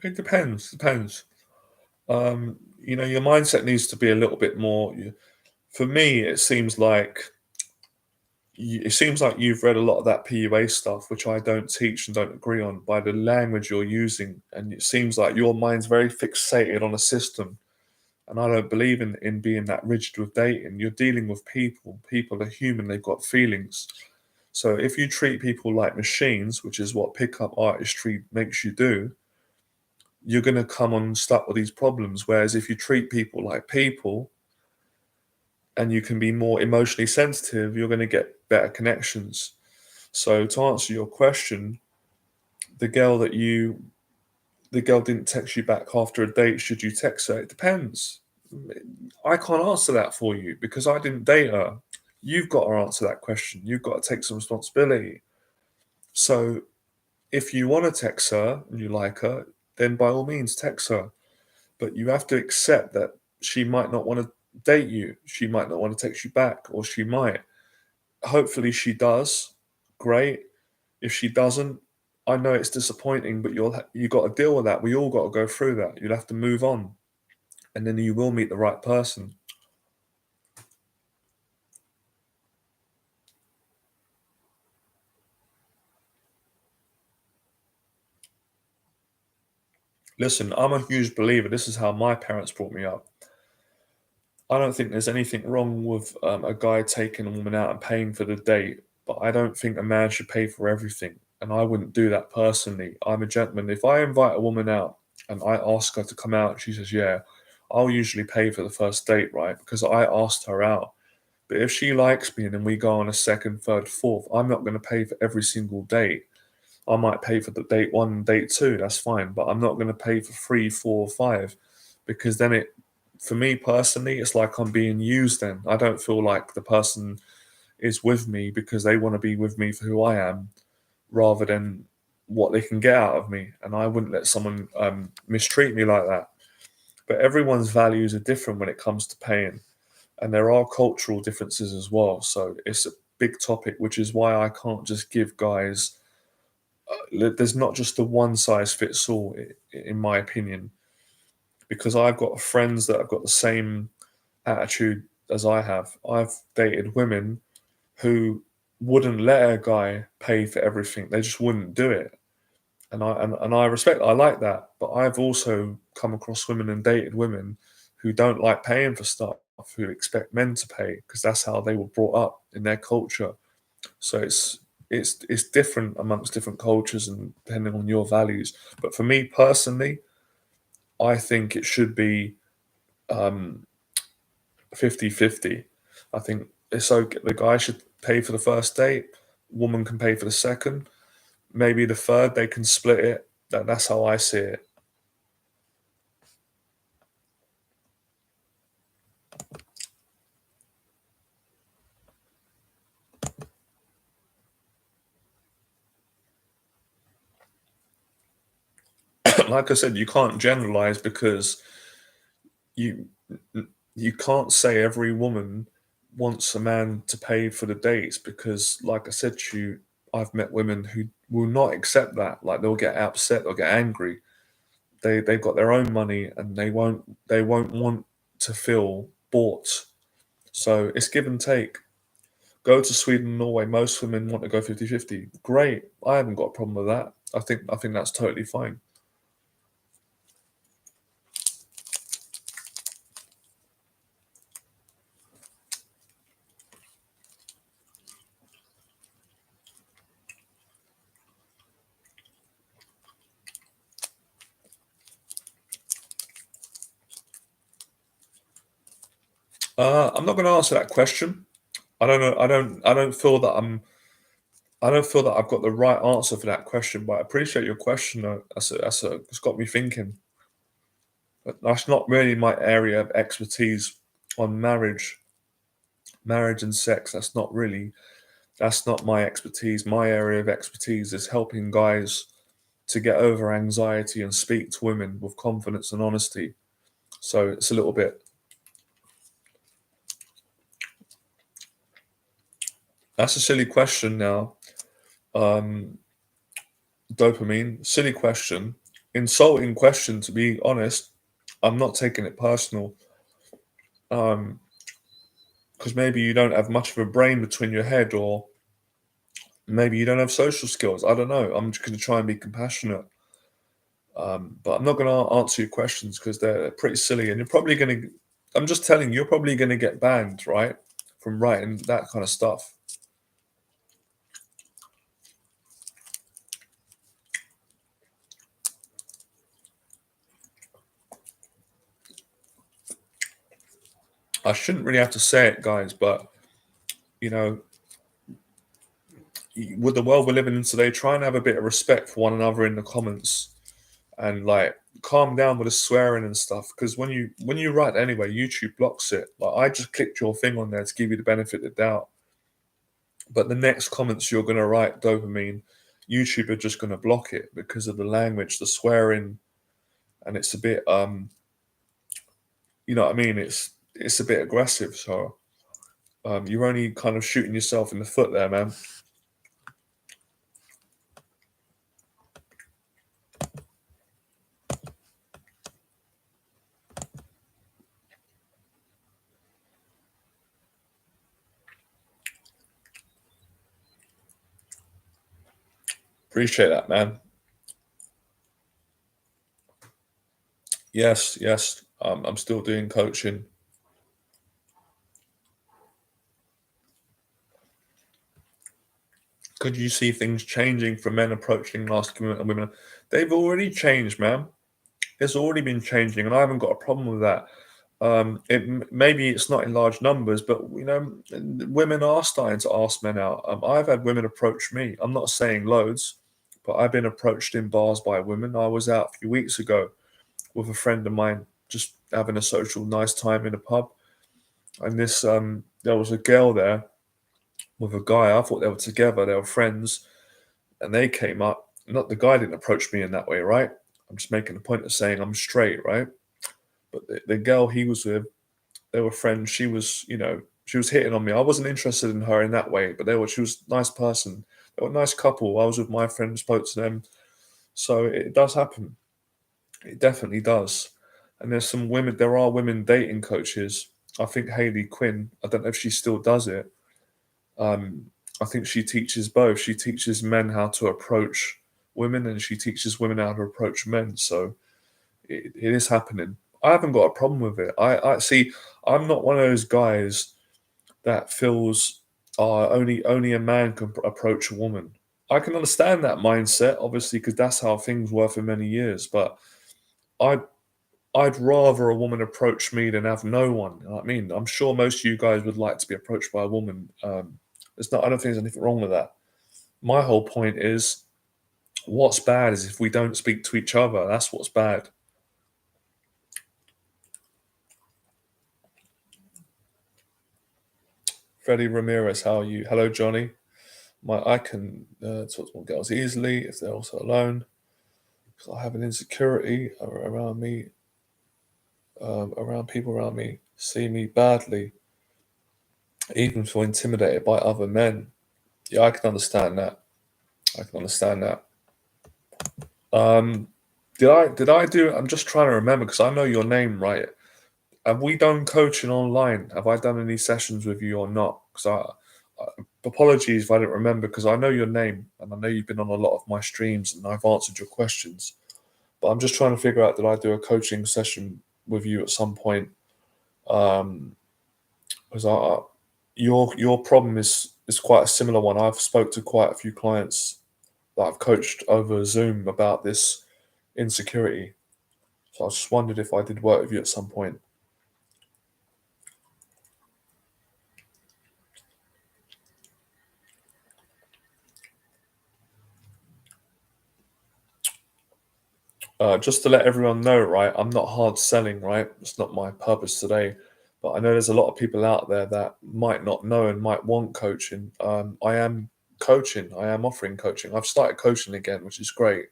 It depends. Your mindset needs to be a little bit more. For me, it seems like you've read a lot of that PUA stuff, which I don't teach and don't agree on, by the language you're using, and it seems like your mind's very fixated on a system. And I don't believe in being that rigid with dating. You're dealing with people. People are human. They've got feelings. So if you treat people like machines, which is what pickup artistry makes you do, you're going to come unstuck with these problems. Whereas if you treat people like people and you can be more emotionally sensitive, you're going to get better connections. So to answer your question, the girl that you the girl didn't text you back after a date, should you text her? It depends. I can't answer that for you because I didn't date her. You've got to answer that question. You've got to take some responsibility. So if you want to text her and you like her, then by all means text her. But you have to accept that she might not want to date you. She might not want to text you back, or she might. Hopefully she does. Great. If she doesn't, I know it's disappointing, but you got to deal with that. We all got to go through that. You'll have to move on, and then you will meet the right person. Listen, I'm a huge believer. This is how my parents brought me up. I don't think there's anything wrong with a guy taking a woman out and paying for the date, but I don't think a man should pay for everything. And I wouldn't do that personally. I'm a gentleman. If I invite a woman out and I ask her to come out, she says, yeah, I'll usually pay for the first date, right? Because I asked her out. But if she likes me and then we go on a second, third, fourth, I'm not going to pay for every single date. I might pay for the date one and date two, that's fine. But I'm not going to pay for three, four, five, because then for me personally, it's like I'm being used then. I don't feel like the person is with me because they want to be with me for who I am rather than what they can get out of me. And I wouldn't let someone mistreat me like that. But everyone's values are different when it comes to paying. And there are cultural differences as well. So it's a big topic, which is why I can't just give guys, there's not just a one size fits all, in my opinion, because I've got friends that have got the same attitude as I have. I've dated women who wouldn't let a guy pay for everything. They just wouldn't do it. And I respect, I like that. But I've also come across women and dated women who don't like paying for stuff, who expect men to pay because that's how they were brought up in their culture. So it's different amongst different cultures and depending on your values. But for me personally, I think it should be um 50-50. I think it's okay. The guy should pay for the first date, woman can pay for the second, maybe the third they can split it. That's how I see it. Like I said, you can't generalize because you you can't say every woman wants a man to pay for the dates because, like I said to you, I've met women who will not accept that. Like they'll get upset, they'll get angry. They've got their own money and they won't want to feel bought. So it's give and take. Go to Sweden and Norway. Most women want to go 50-50. Great. I haven't got a problem with that. I think that's totally fine. I'm not going to answer that question. I don't know. I don't feel that I don't feel that I've got the right answer for that question, but I appreciate your question. It's got me thinking. But that's not really my area of expertise on marriage and sex. That's not my expertise. My area of expertise is helping guys to get over anxiety and speak to women with confidence and honesty. So it's a little bit. That's a silly question now. Um, Dopamine, silly question, insulting question. To be honest, I'm not taking it personal. Um, because maybe you don't have much of a brain between your head, or maybe you don't have social skills. I don't know. I'm just going to try and be compassionate. But I'm not going to answer your questions because they're pretty silly, and you're probably going to. I'm just telling you, you're probably going to get banned, right, from writing that kind of stuff. I shouldn't really have to say it, guys, but you know, with the world we're living in today, try and have a bit of respect for one another in the comments, and like calm down with the swearing and stuff. Because when you write anyway, YouTube blocks it. Like I just clicked your thing on there to give you the benefit of the doubt, but the next comments you're gonna write, dopamine, YouTube are just gonna block it because of the language, the swearing, and it's a bit you know what I mean. It's a bit aggressive, so you're only kind of shooting yourself in the foot there, man. Appreciate that, man. Yes, yes. I'm still doing coaching. Could you see things changing for men approaching masculine and women? They've already changed, man. It's already been changing, and I haven't got a problem with that. Maybe it's not in large numbers, but women are starting to ask men out. I've had women approach me. I'm not saying loads, but I've been approached in bars by women. I was out a few weeks ago with a friend of mine, just having a social, nice time in a pub, and this there was a girl there with a guy. I thought they were together. They were friends, and they came up. Not the guy didn't approach me in that way, right? I'm just making a point of saying I'm straight, right? But the girl he was with, they were friends. She was hitting on me. I wasn't interested in her in that way, but she was a nice person. They were a nice couple. I was with my friend, spoke to them. So it does happen. It definitely does. And there are women dating coaches. I think Hayley Quinn, I don't know if she still does it. Um, I think she teaches both. She teaches men how to approach women, and she teaches women how to approach men. So it is happening. I haven't got a problem with it. I see. I'm not one of those guys that feels only a man can approach a woman. I can understand that mindset, obviously, because that's how things were for many years. But I I'd rather a woman approach me than have no one. You know what I mean, I'm sure most of you guys would like to be approached by a woman. It's not. I don't think there's anything wrong with that. My whole point is, what's bad is if we don't speak to each other. That's what's bad. Freddie Ramirez, how are you? Hello, Johnny. I can talk to girls easily if they're also alone because I have an insecurity around me, around people around me see me badly. even feel intimidated by other men. Yeah, I can understand that. I can understand that. Um, did I do? I'm just trying to remember because I know your name, right? Have we done coaching online? Have I done any sessions with you or not? Because apologies if I didn't remember because I know your name and I know you've been on a lot of my streams and I've answered your questions. But I'm just trying to figure out, did I do a coaching session with you at some point? Um, because your problem is quite a similar one. I've spoke to quite a few clients that I've coached over Zoom about this insecurity. So I just wondered if I did work with you at some point. Just to let everyone know, right? I'm not hard selling, right? It's not my purpose today. But I know there's a lot of people out there that might not know and might want coaching. I am coaching. I am offering coaching. I've started coaching again, which is great.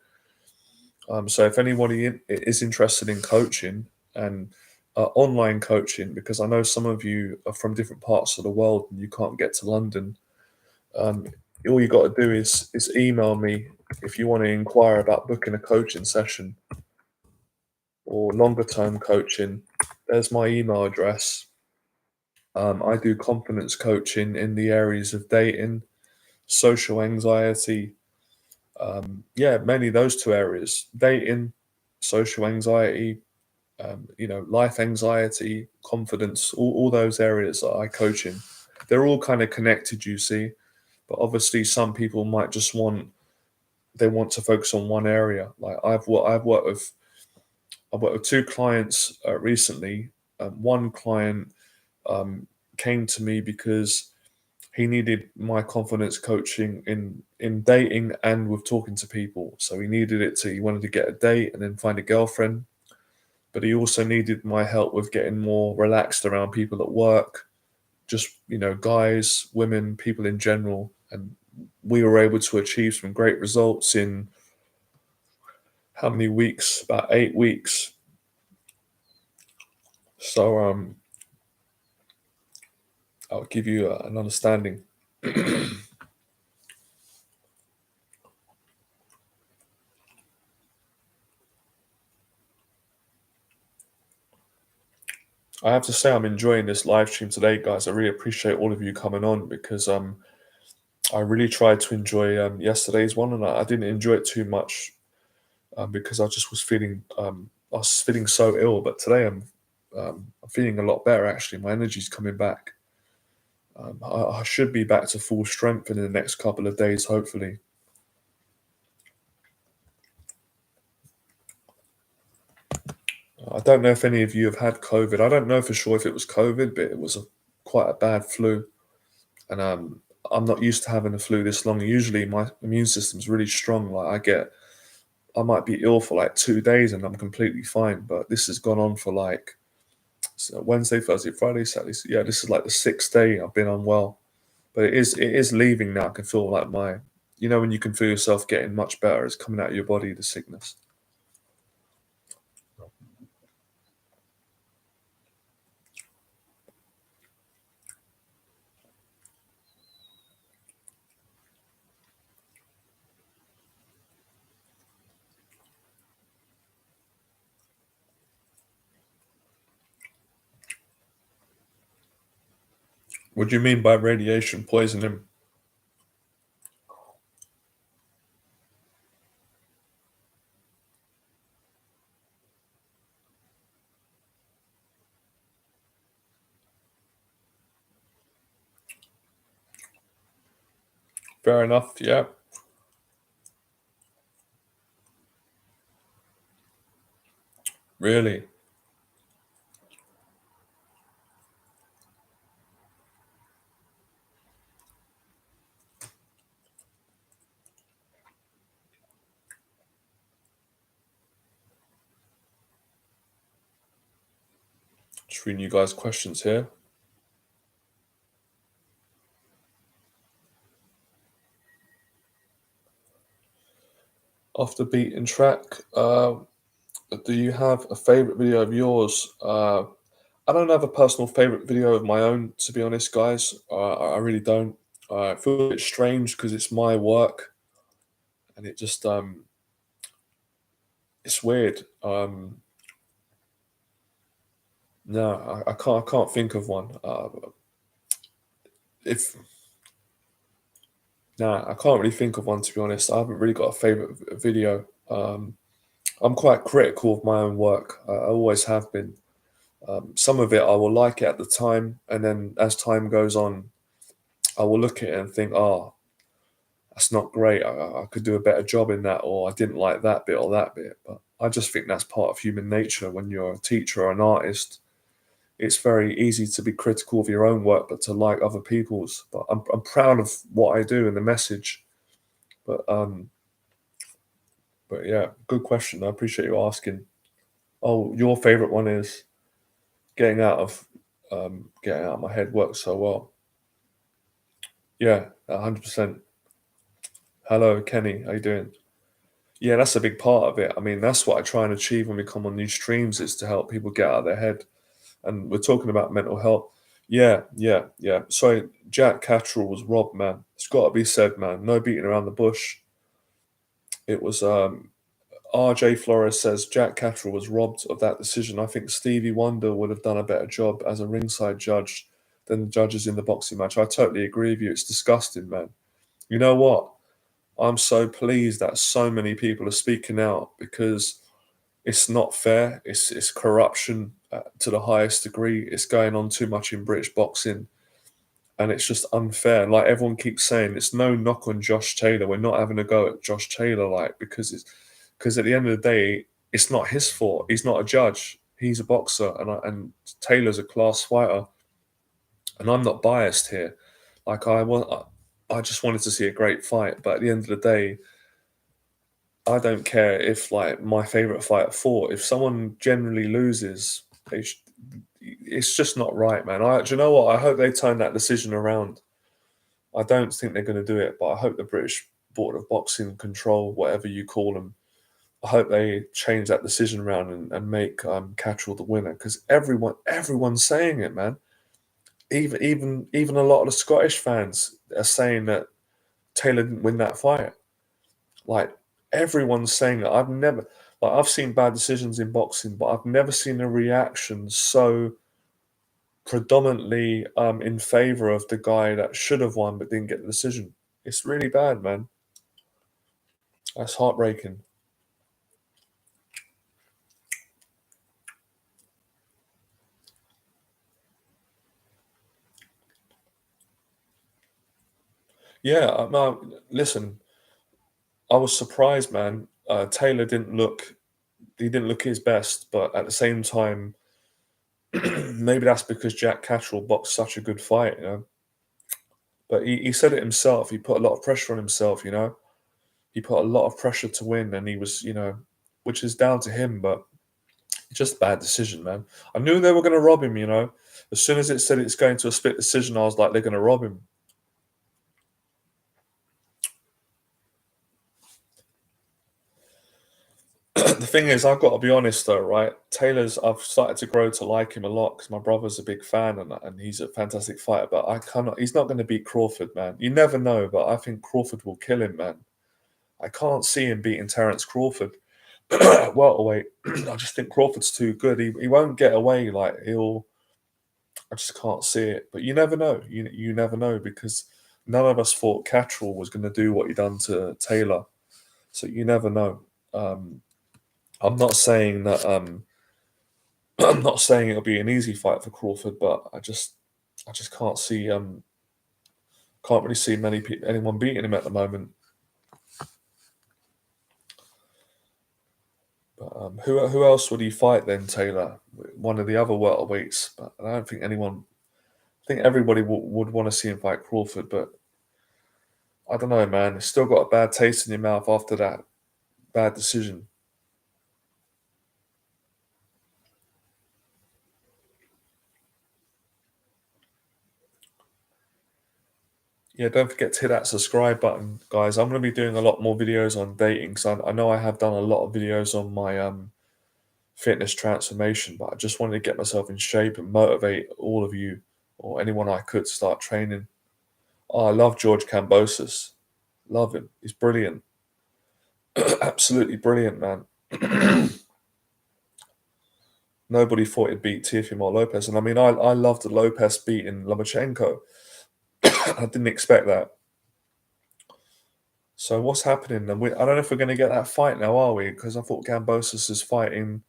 So if anybody is interested in coaching and online coaching, because I know some of you are from different parts of the world and you can't get to London, um, all you got to do is email me if you want to inquire about booking a coaching session or longer term coaching. There's my email address. I do confidence coaching in the areas of dating, social anxiety. Yeah, mainly those two areas: dating, social anxiety, life anxiety, confidence, all those areas that I coach in. They're all kind of connected, you see. But obviously, some people might just want to focus on one area. Like I've worked with two clients recently. One client um, came to me because he needed my confidence coaching in dating and with talking to people. So he wanted to get a date and then find a girlfriend, but he also needed my help with getting more relaxed around people at work, just guys, women, people in general. And we were able to achieve some great results in how many weeks? About 8 weeks. So I'll give you an understanding. I have to say I'm enjoying this live stream today, guys. I really appreciate all of you coming on because I really tried to enjoy yesterday's one and I didn't enjoy it too much because I just was feeling so ill. But today I'm feeling a lot better actually. My energy's coming back. I should be back to full strength in the next couple of days, hopefully. I don't know if any of you have had COVID. I don't know for sure if it was COVID, but it was quite a bad flu. And I'm not used to having a flu this long. Usually my immune system's really strong. I might be ill for like 2 days and I'm completely fine. But this has gone on for like Wednesday, Thursday, Friday, Saturday. Yeah, this is like the sixth day I've been unwell. But it is leaving now. I can feel like when you can feel yourself getting much better, it's coming out of your body, the sickness. What do you mean by radiation poisoning? Fair enough. Yeah, really. Just reading you guys' questions here. Off the beaten track. Do you have a favorite video of yours? I don't have a personal favorite video of my own, to be honest, guys. I really don't. I feel a bit strange because it's my work, and it just it's weird. No, I can't think of one. If Nah, I can't really think of one, to be honest. I haven't really got a favorite video. I'm quite critical of my own work. I always have been. Some of it I will like it at the time, and then as time goes on, I will look at it and think, "Oh, that's not great. I could do a better job in that," or "I didn't like that bit or that bit." But I just think that's part of human nature. When you're a teacher or an artist, it's very easy to be critical of your own work, but to like other people's. But I'm proud of what I do and the message. But yeah, good question. I appreciate you asking. Oh, your favorite one is getting out of getting out of my head works so well. Yeah, 100%. Hello, Kenny. How you doing? Yeah, that's a big part of it. I mean, that's what I try and achieve when we come on these streams is to help people get out of their head. And we're talking about mental health. Yeah, yeah, yeah. Sorry, Jack Catterall was robbed, man. It's got to be said, man. No beating around the bush. It was RJ Flores says Jack Catterall was robbed of that decision. I think Stevie Wonder would have done a better job as a ringside judge than the judges in the boxing match. I totally agree with you. It's disgusting, man. You know what? I'm so pleased that so many people are speaking out because it's not fair. It's corruption to the highest degree. It's going on too much in British boxing, and it's just unfair. Like everyone keeps saying, it's no knock on Josh Taylor. We're not having a go at Josh Taylor, like because at the end of the day, it's not his fault. He's not a judge. He's a boxer, and Taylor's a class fighter, and I'm not biased here. Like I just wanted to see a great fight, but at the end of the day, I don't care if like my favorite fighter fought. If someone generally loses, it's just not right, man. Do you know what? I hope they turn that decision around. I don't think they're going to do it, but I hope the British Board of Boxing control, whatever you call them, I hope they change that decision around and make Catterall the winner because everyone's saying it, man. Even a lot of the Scottish fans are saying that Taylor didn't win that fight. Like everyone's saying that. I've seen bad decisions in boxing, but I've never seen a reaction so predominantly in favor of the guy that should have won but didn't get the decision. It's really bad, man. That's heartbreaking. Yeah, no, listen, I was surprised, man. Taylor didn't look he didn't look his best, but at the same time, maybe that's because Jack Catterall boxed such a good fight, you know. But he said it himself. He put a lot of pressure on himself, you know. He put a lot of pressure to win, and he was, you know, which is down to him. But just a bad decision, man. I knew they were going to rob him, you know. As soon as it said it's going to a split decision, I was like, they're going to rob him. The thing is, I've got to be honest though, right? I've started to grow to like him a lot because my brother's a big fan and he's a fantastic fighter. But he's not going to beat Crawford, man. You never know, but I think Crawford will kill him, man. I can't see him beating Terence Crawford. Welterweight. I just think Crawford's too good. He won't get away. I just can't see it. But you never know. You never know because none of us thought Catterall was going to do what he done to Taylor. So you never know. Um, I'm not saying that. I'm not saying it'll be an easy fight for Crawford, but I just can't really see anyone beating him at the moment. But who else would he fight then? Taylor, one of the other welterweights. But I don't think anyone. I think everybody would want to see him fight Crawford, but I don't know, man. Still got a bad taste in your mouth after that bad decision. Yeah, don't forget to hit that subscribe button, guys. I'm going to be doing a lot more videos on dating because I know I have done a lot of videos on my fitness transformation, but I just wanted to get myself in shape and motivate all of you or anyone I could start training. Oh, I love George Cambosis. Love him. He's brilliant. Absolutely brilliant, man. Nobody thought he'd beat Teofimo Lopez. And I mean, I loved the Lopez beating Lomachenko. I didn't expect that. So what's happening? And I don't know if we're going to get that fight now, are we? Because I thought Gambosis is fighting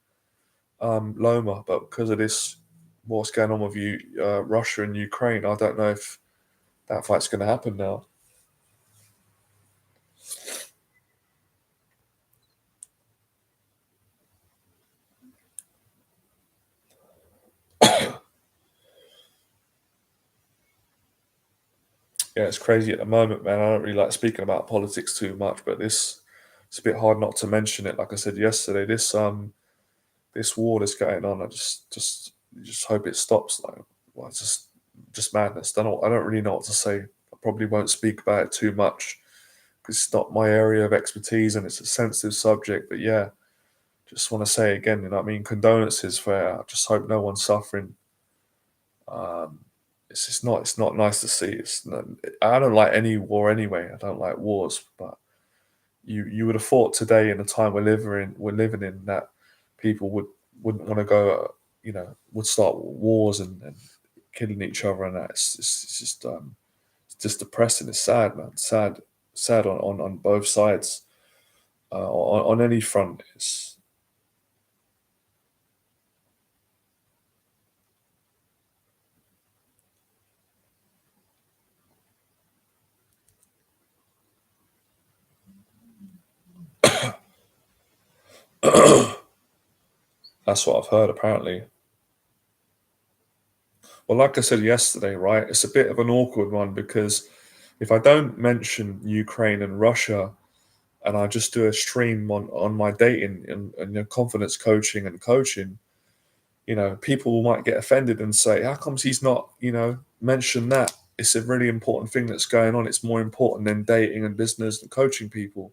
Loma, but because of this, what's going on with Russia and Ukraine, I don't know if that fight's going to happen now. Yeah, it's crazy at the moment, man. I don't really like speaking about politics too much, but it's a bit hard not to mention it. Like I said yesterday, this war that's going on, I just hope it stops. Like, well, it's just madness. I don't really know what to say. I probably won't speak about it too much because it's not my area of expertise and it's a sensitive subject. But yeah, just want to say again, you know, what I mean, condolences for. I just hope no one's suffering. Um, it's not nice to see. I don't like any war anyway. I don't like wars, but you would have thought today in the time we're living in that people wouldn't want to go, would start wars and killing each other and that. It's just depressing. It's sad, man. Sad on both sides. On any front. It's that's what I've heard apparently. Well, like I said yesterday, right, it's a bit of an awkward one because if I don't mention Ukraine and Russia and I just do a stream on my dating and confidence coaching and coaching, people might get offended and say, how comes he's not, mentioned that? It's a really important thing that's going on. It's more important than dating and business and coaching people.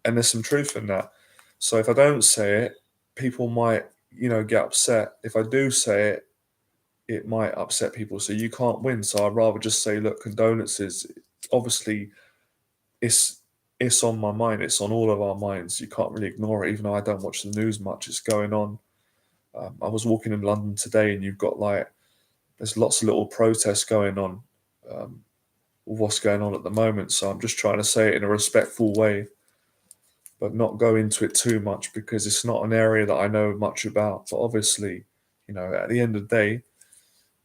And there's some truth in that. So if I don't say it, people might, get upset. If I do say it, it might upset people. So you can't win. So I'd rather just say, look, condolences. Obviously, it's it's on my mind. It's on all of our minds. You can't really ignore it, even though I don't watch the news much. It's going on. I was walking in London today, and you've got there's lots of little protests going on um, with what's going on at the moment. So I'm just trying to say it in a respectful way, but not go into it too much because it's not an area that I know much about. But obviously, at the end of the day,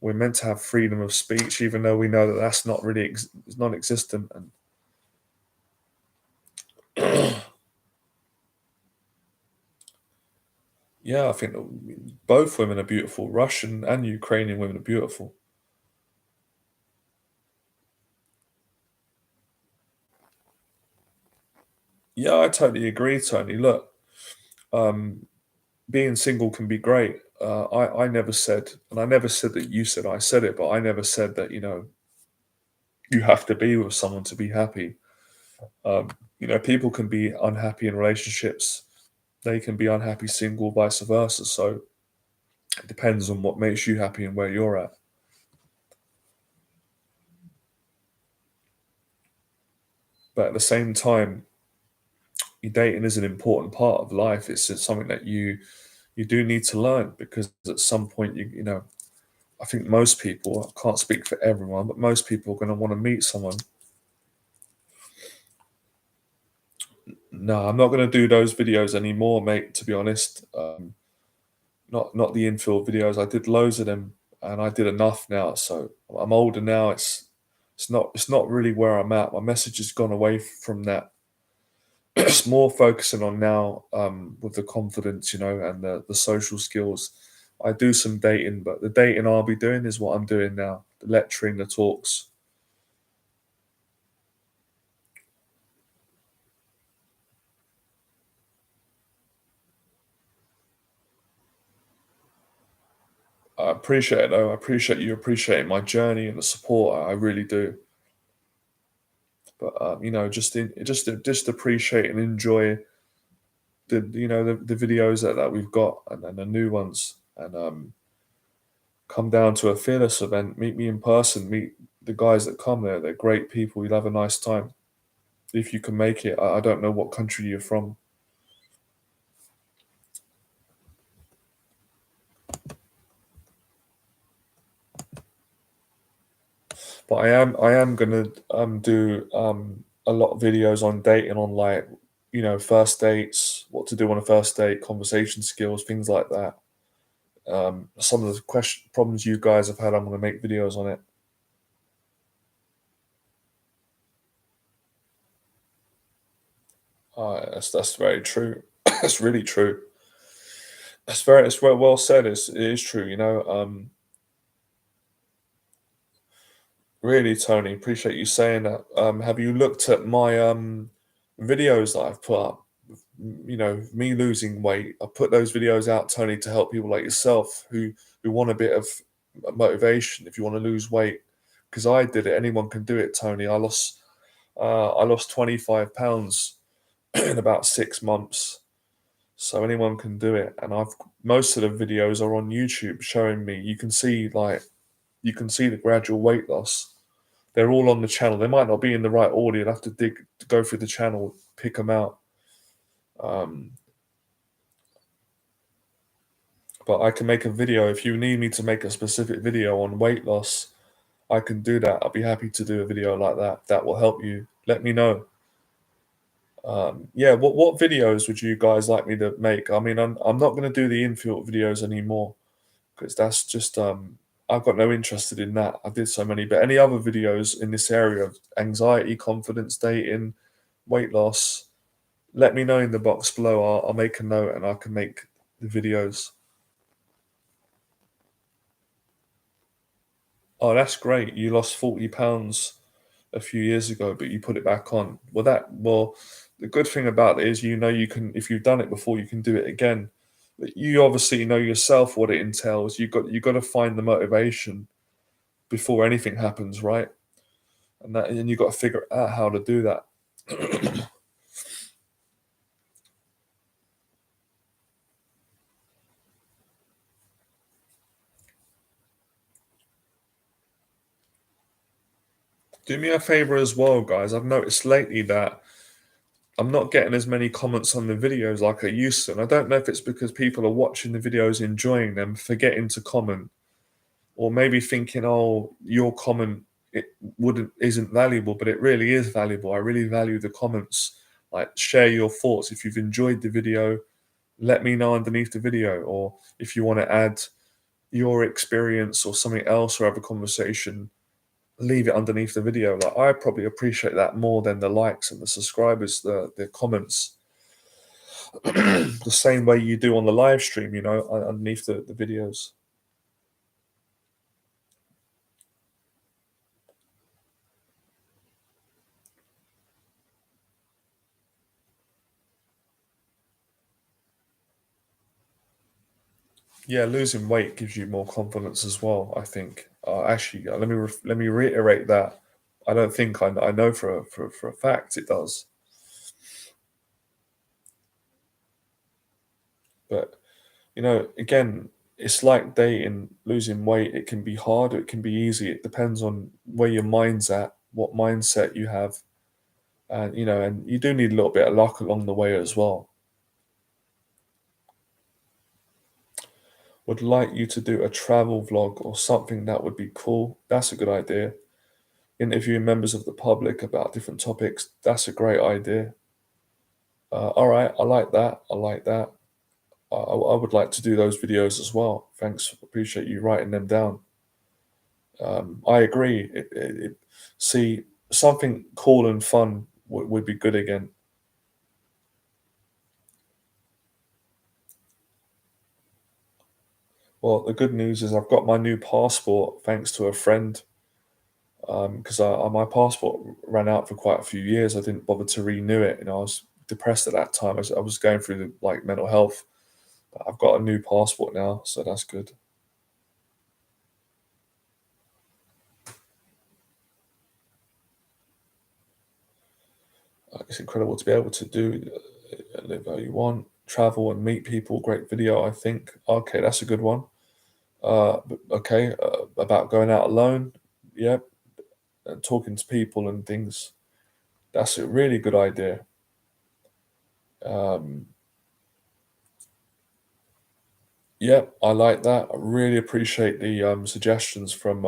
we're meant to have freedom of speech, even though we know that that's not really it's non-existent. And yeah, I think that both women are beautiful. Russian and Ukrainian women are beautiful. Yeah, I totally agree, Tony. Look, um, being single can be great. I never said, and I never said that you said I said it, but I never said that, you have to be with someone to be happy. Um, people can be unhappy in relationships. They can be unhappy single, vice versa. So it depends on what makes you happy and where you're at. But at the same time, your dating is an important part of life. It's just something that you do need to learn because at some point I think most people, I can't speak for everyone, but most people are going to want to meet someone. No, I'm not going to do those videos anymore, mate. To be honest, not the infill videos. I did loads of them, and I did enough now. So I'm older now. It's not really where I'm at. My message has gone away from that. It's more focusing on now with the confidence, and the social skills. I do some dating, but the dating I'll be doing is what I'm doing now: the lecturing, the talks. I appreciate it, though. I appreciate you appreciating my journey and the support. I really do. But just appreciate and enjoy the videos that we've got, and the new ones, and come down to a fearless event, meet me in person, meet the guys that come there. They're great people. You'll have a nice time if you can make it. I don't know what country you're from, but I am gonna do a lot of videos on dating, on like first dates, what to do on a first date, conversation skills, things like that. Some of the problems you guys have had, I'm gonna make videos on it. That's very true. That's really true. It's well said. It is true. Really, Tony, appreciate you saying that. Have you looked at my videos that I've put up? Me losing weight. I put those videos out, Tony, to help people like yourself who want a bit of motivation. If you want to lose weight, because I did it. Anyone can do it, Tony. I lost 25 pounds in about 6 months. So anyone can do it. And I've most of the videos are on YouTube showing me. You can see the gradual weight loss. They're all on the channel. They might not be in the right order. You'll have to go through the channel, pick them out. Um, but I can make a video if you need me to make a specific video on weight loss. I can do that. I'll be happy to do a video like that. That will help you. Let me know. Yeah, what videos would you guys like me to make? I mean, I'm not going to do the infield videos anymore because that's just I've got no interest in that. I did so many, but any other videos in this area of anxiety, confidence, dating, weight loss, let me know in the box below. I'll make a note and I can make the videos. Oh, that's great. You lost 40 pounds a few years ago, but you put it back on. Well, the good thing about it is you can, if you've done it before, you can do it again. But you obviously know yourself what it entails. You got to find the motivation before anything happens, right? And you got to figure out how to do that. Do me a favor as well, guys. I've noticed lately that I'm not getting as many comments on the videos like I used to. And I don't know if it's because people are watching the videos, enjoying them, forgetting to comment, or maybe thinking, "Oh, your comment it wouldn't isn't valuable," but it really is valuable. I really value the comments. Like, share your thoughts. If you've enjoyed the video, let me know underneath the video, or if you want to add your experience or something else or have a conversation, leave it underneath the video. Like, I probably appreciate that more than the likes and the subscribers, the comments. The same way you do on the live stream, underneath the videos. Yeah, losing weight gives you more confidence as well, I think. Actually, let me reiterate that. I don't think I know for a fact it does. But again, it's like dating, losing weight. It can be hard, or it can be easy. It depends on where your mind's at, what mindset you have, and you do need a little bit of luck along the way as well. Would like you to do a travel vlog or something that would be cool. That's a good idea. Interviewing members of the public about different topics. That's a great idea. All right, I like that. I like that. I would like to do those videos as well. Thanks. Appreciate you writing them down. I agree. See, something cool and fun would be good again. Well, the good news is I've got my new passport thanks to a friend. Because my passport ran out for quite a few years. I didn't bother to renew it. I was depressed at that time. I was going through like mental health. But I've got a new passport now, so that's good. It's incredible to be able to do live how you want. travel and meet people. Great video, I think. Okay, that's a good one. Okay, about going out alone. Yep, and talking to people and things. That's a really good idea. Um, yep, I like that. I really appreciate the suggestions from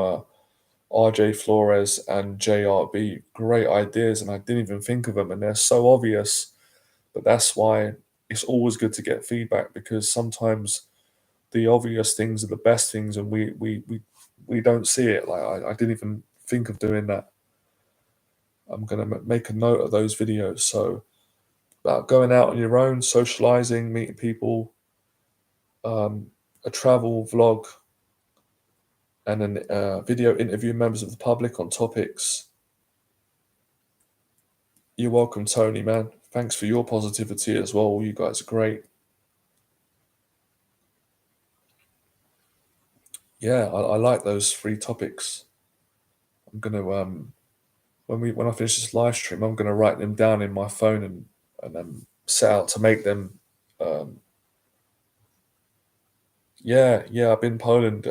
RJ Flores and JRB. Great ideas, and I didn't even think of them, and they're so obvious. But that's why it's always good to get feedback, because sometimes the obvious things are the best things, and we don't see it. Like I didn't even think of doing that. I'm gonna make a note of those videos. So about going out on your own, socializing, meeting people, a travel vlog, and then video interview members of the public on topics. You're welcome, Tony, man. Thanks for your positivity as well. You guys are great. Yeah, I like those three topics. I'm gonna when I finish this live stream, I'm gonna write them down in my phone and then set out to make them. Um, yeah, I've been Poland.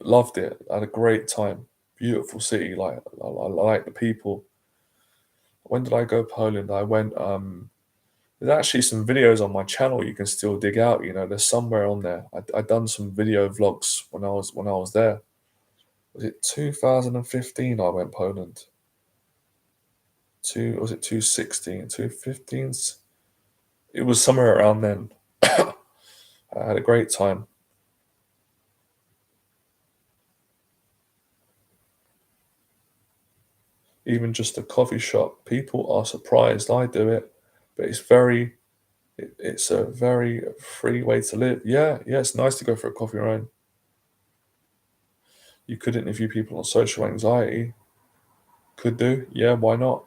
Loved it. I had a great time. Beautiful city. Like I like the people. When did I go Poland? I went. There's actually some videos on my channel you can still dig out. You know, there's somewhere on there. I done some video vlogs when I was there. Was it 2015? I went Poland. Was it 2016? 2015? It was somewhere around then. I had a great time. Even just a coffee shop, people are surprised I do it, but it's a very free way to live. Yeah, it's nice to go for a coffee around. You could interview people on social anxiety. Could do. Yeah, why not?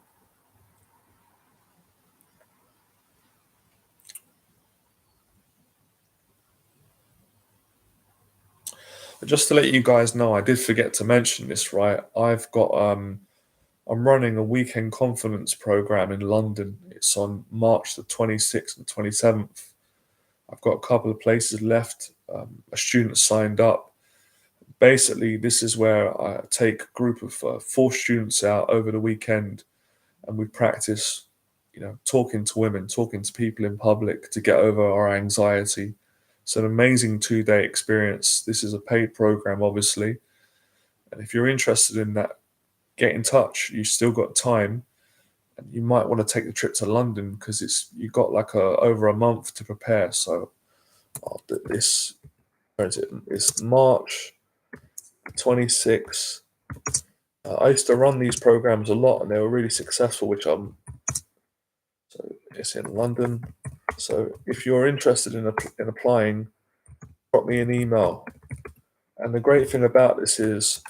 But just to let you guys know, I did forget to mention this, right? I'm running a weekend confidence program in London. It's on March the 26th and 27th. I've got a couple of places left. A student signed up. Basically, this is where I take a group of 4 students out over the weekend, and we practice, talking to women, talking to people in public to get over our anxiety. It's an amazing 2-day experience. This is a paid program, obviously. And if you're interested in that, get in touch. You've still got time. And you might want to take the trip to London because you've got like over a month to prepare. So after this, where is it? It's March 26th. I used to run these programs a lot, and they were really successful. So it's in London. So if you're interested in applying, drop me an email. And the great thing about this is,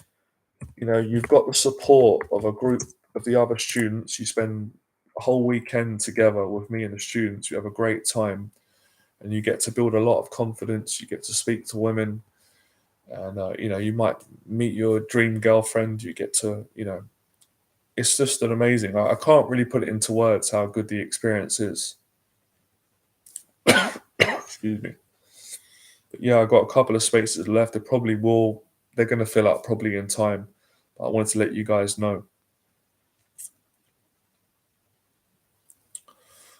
you've got the support of a group of the other students. You spend a whole weekend together with me and the students. You have a great time, and you get to build a lot of confidence. You get to speak to women, and you might meet your dream girlfriend. You get to, it's just an amazing. I can't really put it into words how good the experience is. Excuse me. But yeah, I got a couple of spaces left. They're going to fill up probably in time. But I wanted to let you guys know.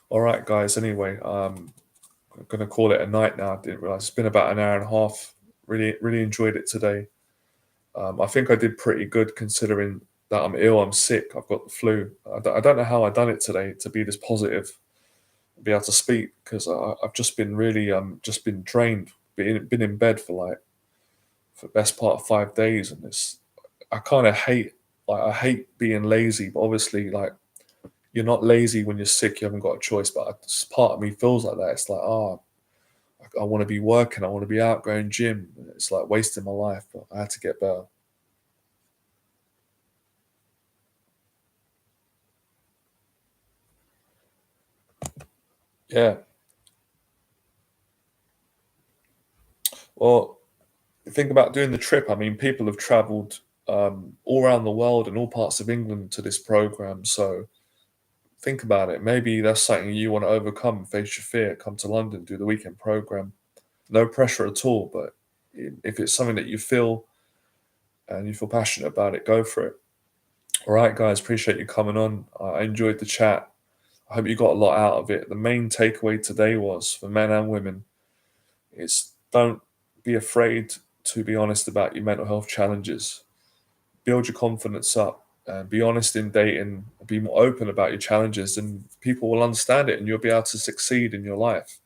All right, guys. Anyway, I'm going to call it a night now. I didn't realize it's been about an hour and a half. Really, really enjoyed it today. I think I did pretty good considering that I'm ill. I'm sick. I've got the flu. I don't know how I done it today to be this positive, be able to speak, because I've just been really just been drained. Been in bed for the best part of 5 days, and I kind of hate, I hate being lazy, but obviously you're not lazy when you're sick. You haven't got a choice. But part of me feels like that. It's like, I want to be working. I want to be out going gym. It's like wasting my life. But I had to get better. Yeah. Well, think about doing the trip. I mean, people have travelled all around the world and all parts of England to this program. So think about it. Maybe that's something you want to overcome, face your fear, come to London, do the weekend program. No pressure at all, but if it's something that you feel and you feel passionate about it, go for it. All right, guys, appreciate you coming on. I enjoyed the chat. I hope you got a lot out of it. The main takeaway today was for men and women is don't be afraid to be honest about your mental health challenges. Build your confidence up and be honest in dating, be more open about your challenges, and people will understand it and you'll be able to succeed in your life.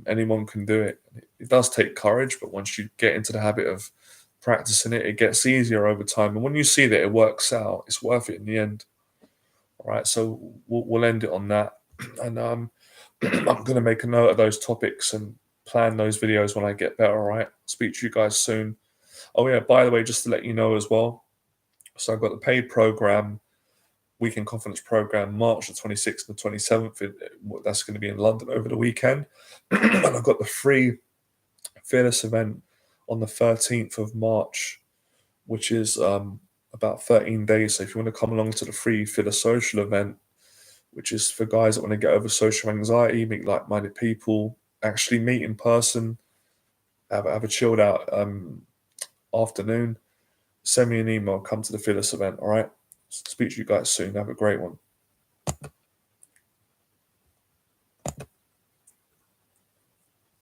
Anyone can do it. It does take courage, but once you get into the habit of practicing it, it gets easier over time. And when you see that it works out, it's worth it in the end. All right, so we'll end it on that. And I'm going to make a note of those topics and plan those videos when I get better. All right, speak to you guys soon. Oh, yeah, by the way, just to let you know as well. So I've got the paid program, Weekend Confidence Program, March the 26th and the 27th. That's going to be in London over the weekend. And I've got the free Fearless event on the 13th of March, which is about 13 days. So if you want to come along to the free Fearless Social event, which is for guys that want to get over social anxiety, meet like-minded people, actually meet in person, have a chilled out afternoon, send me an email, come to the Fearless event, all right? Speak to you guys soon. Have a great one.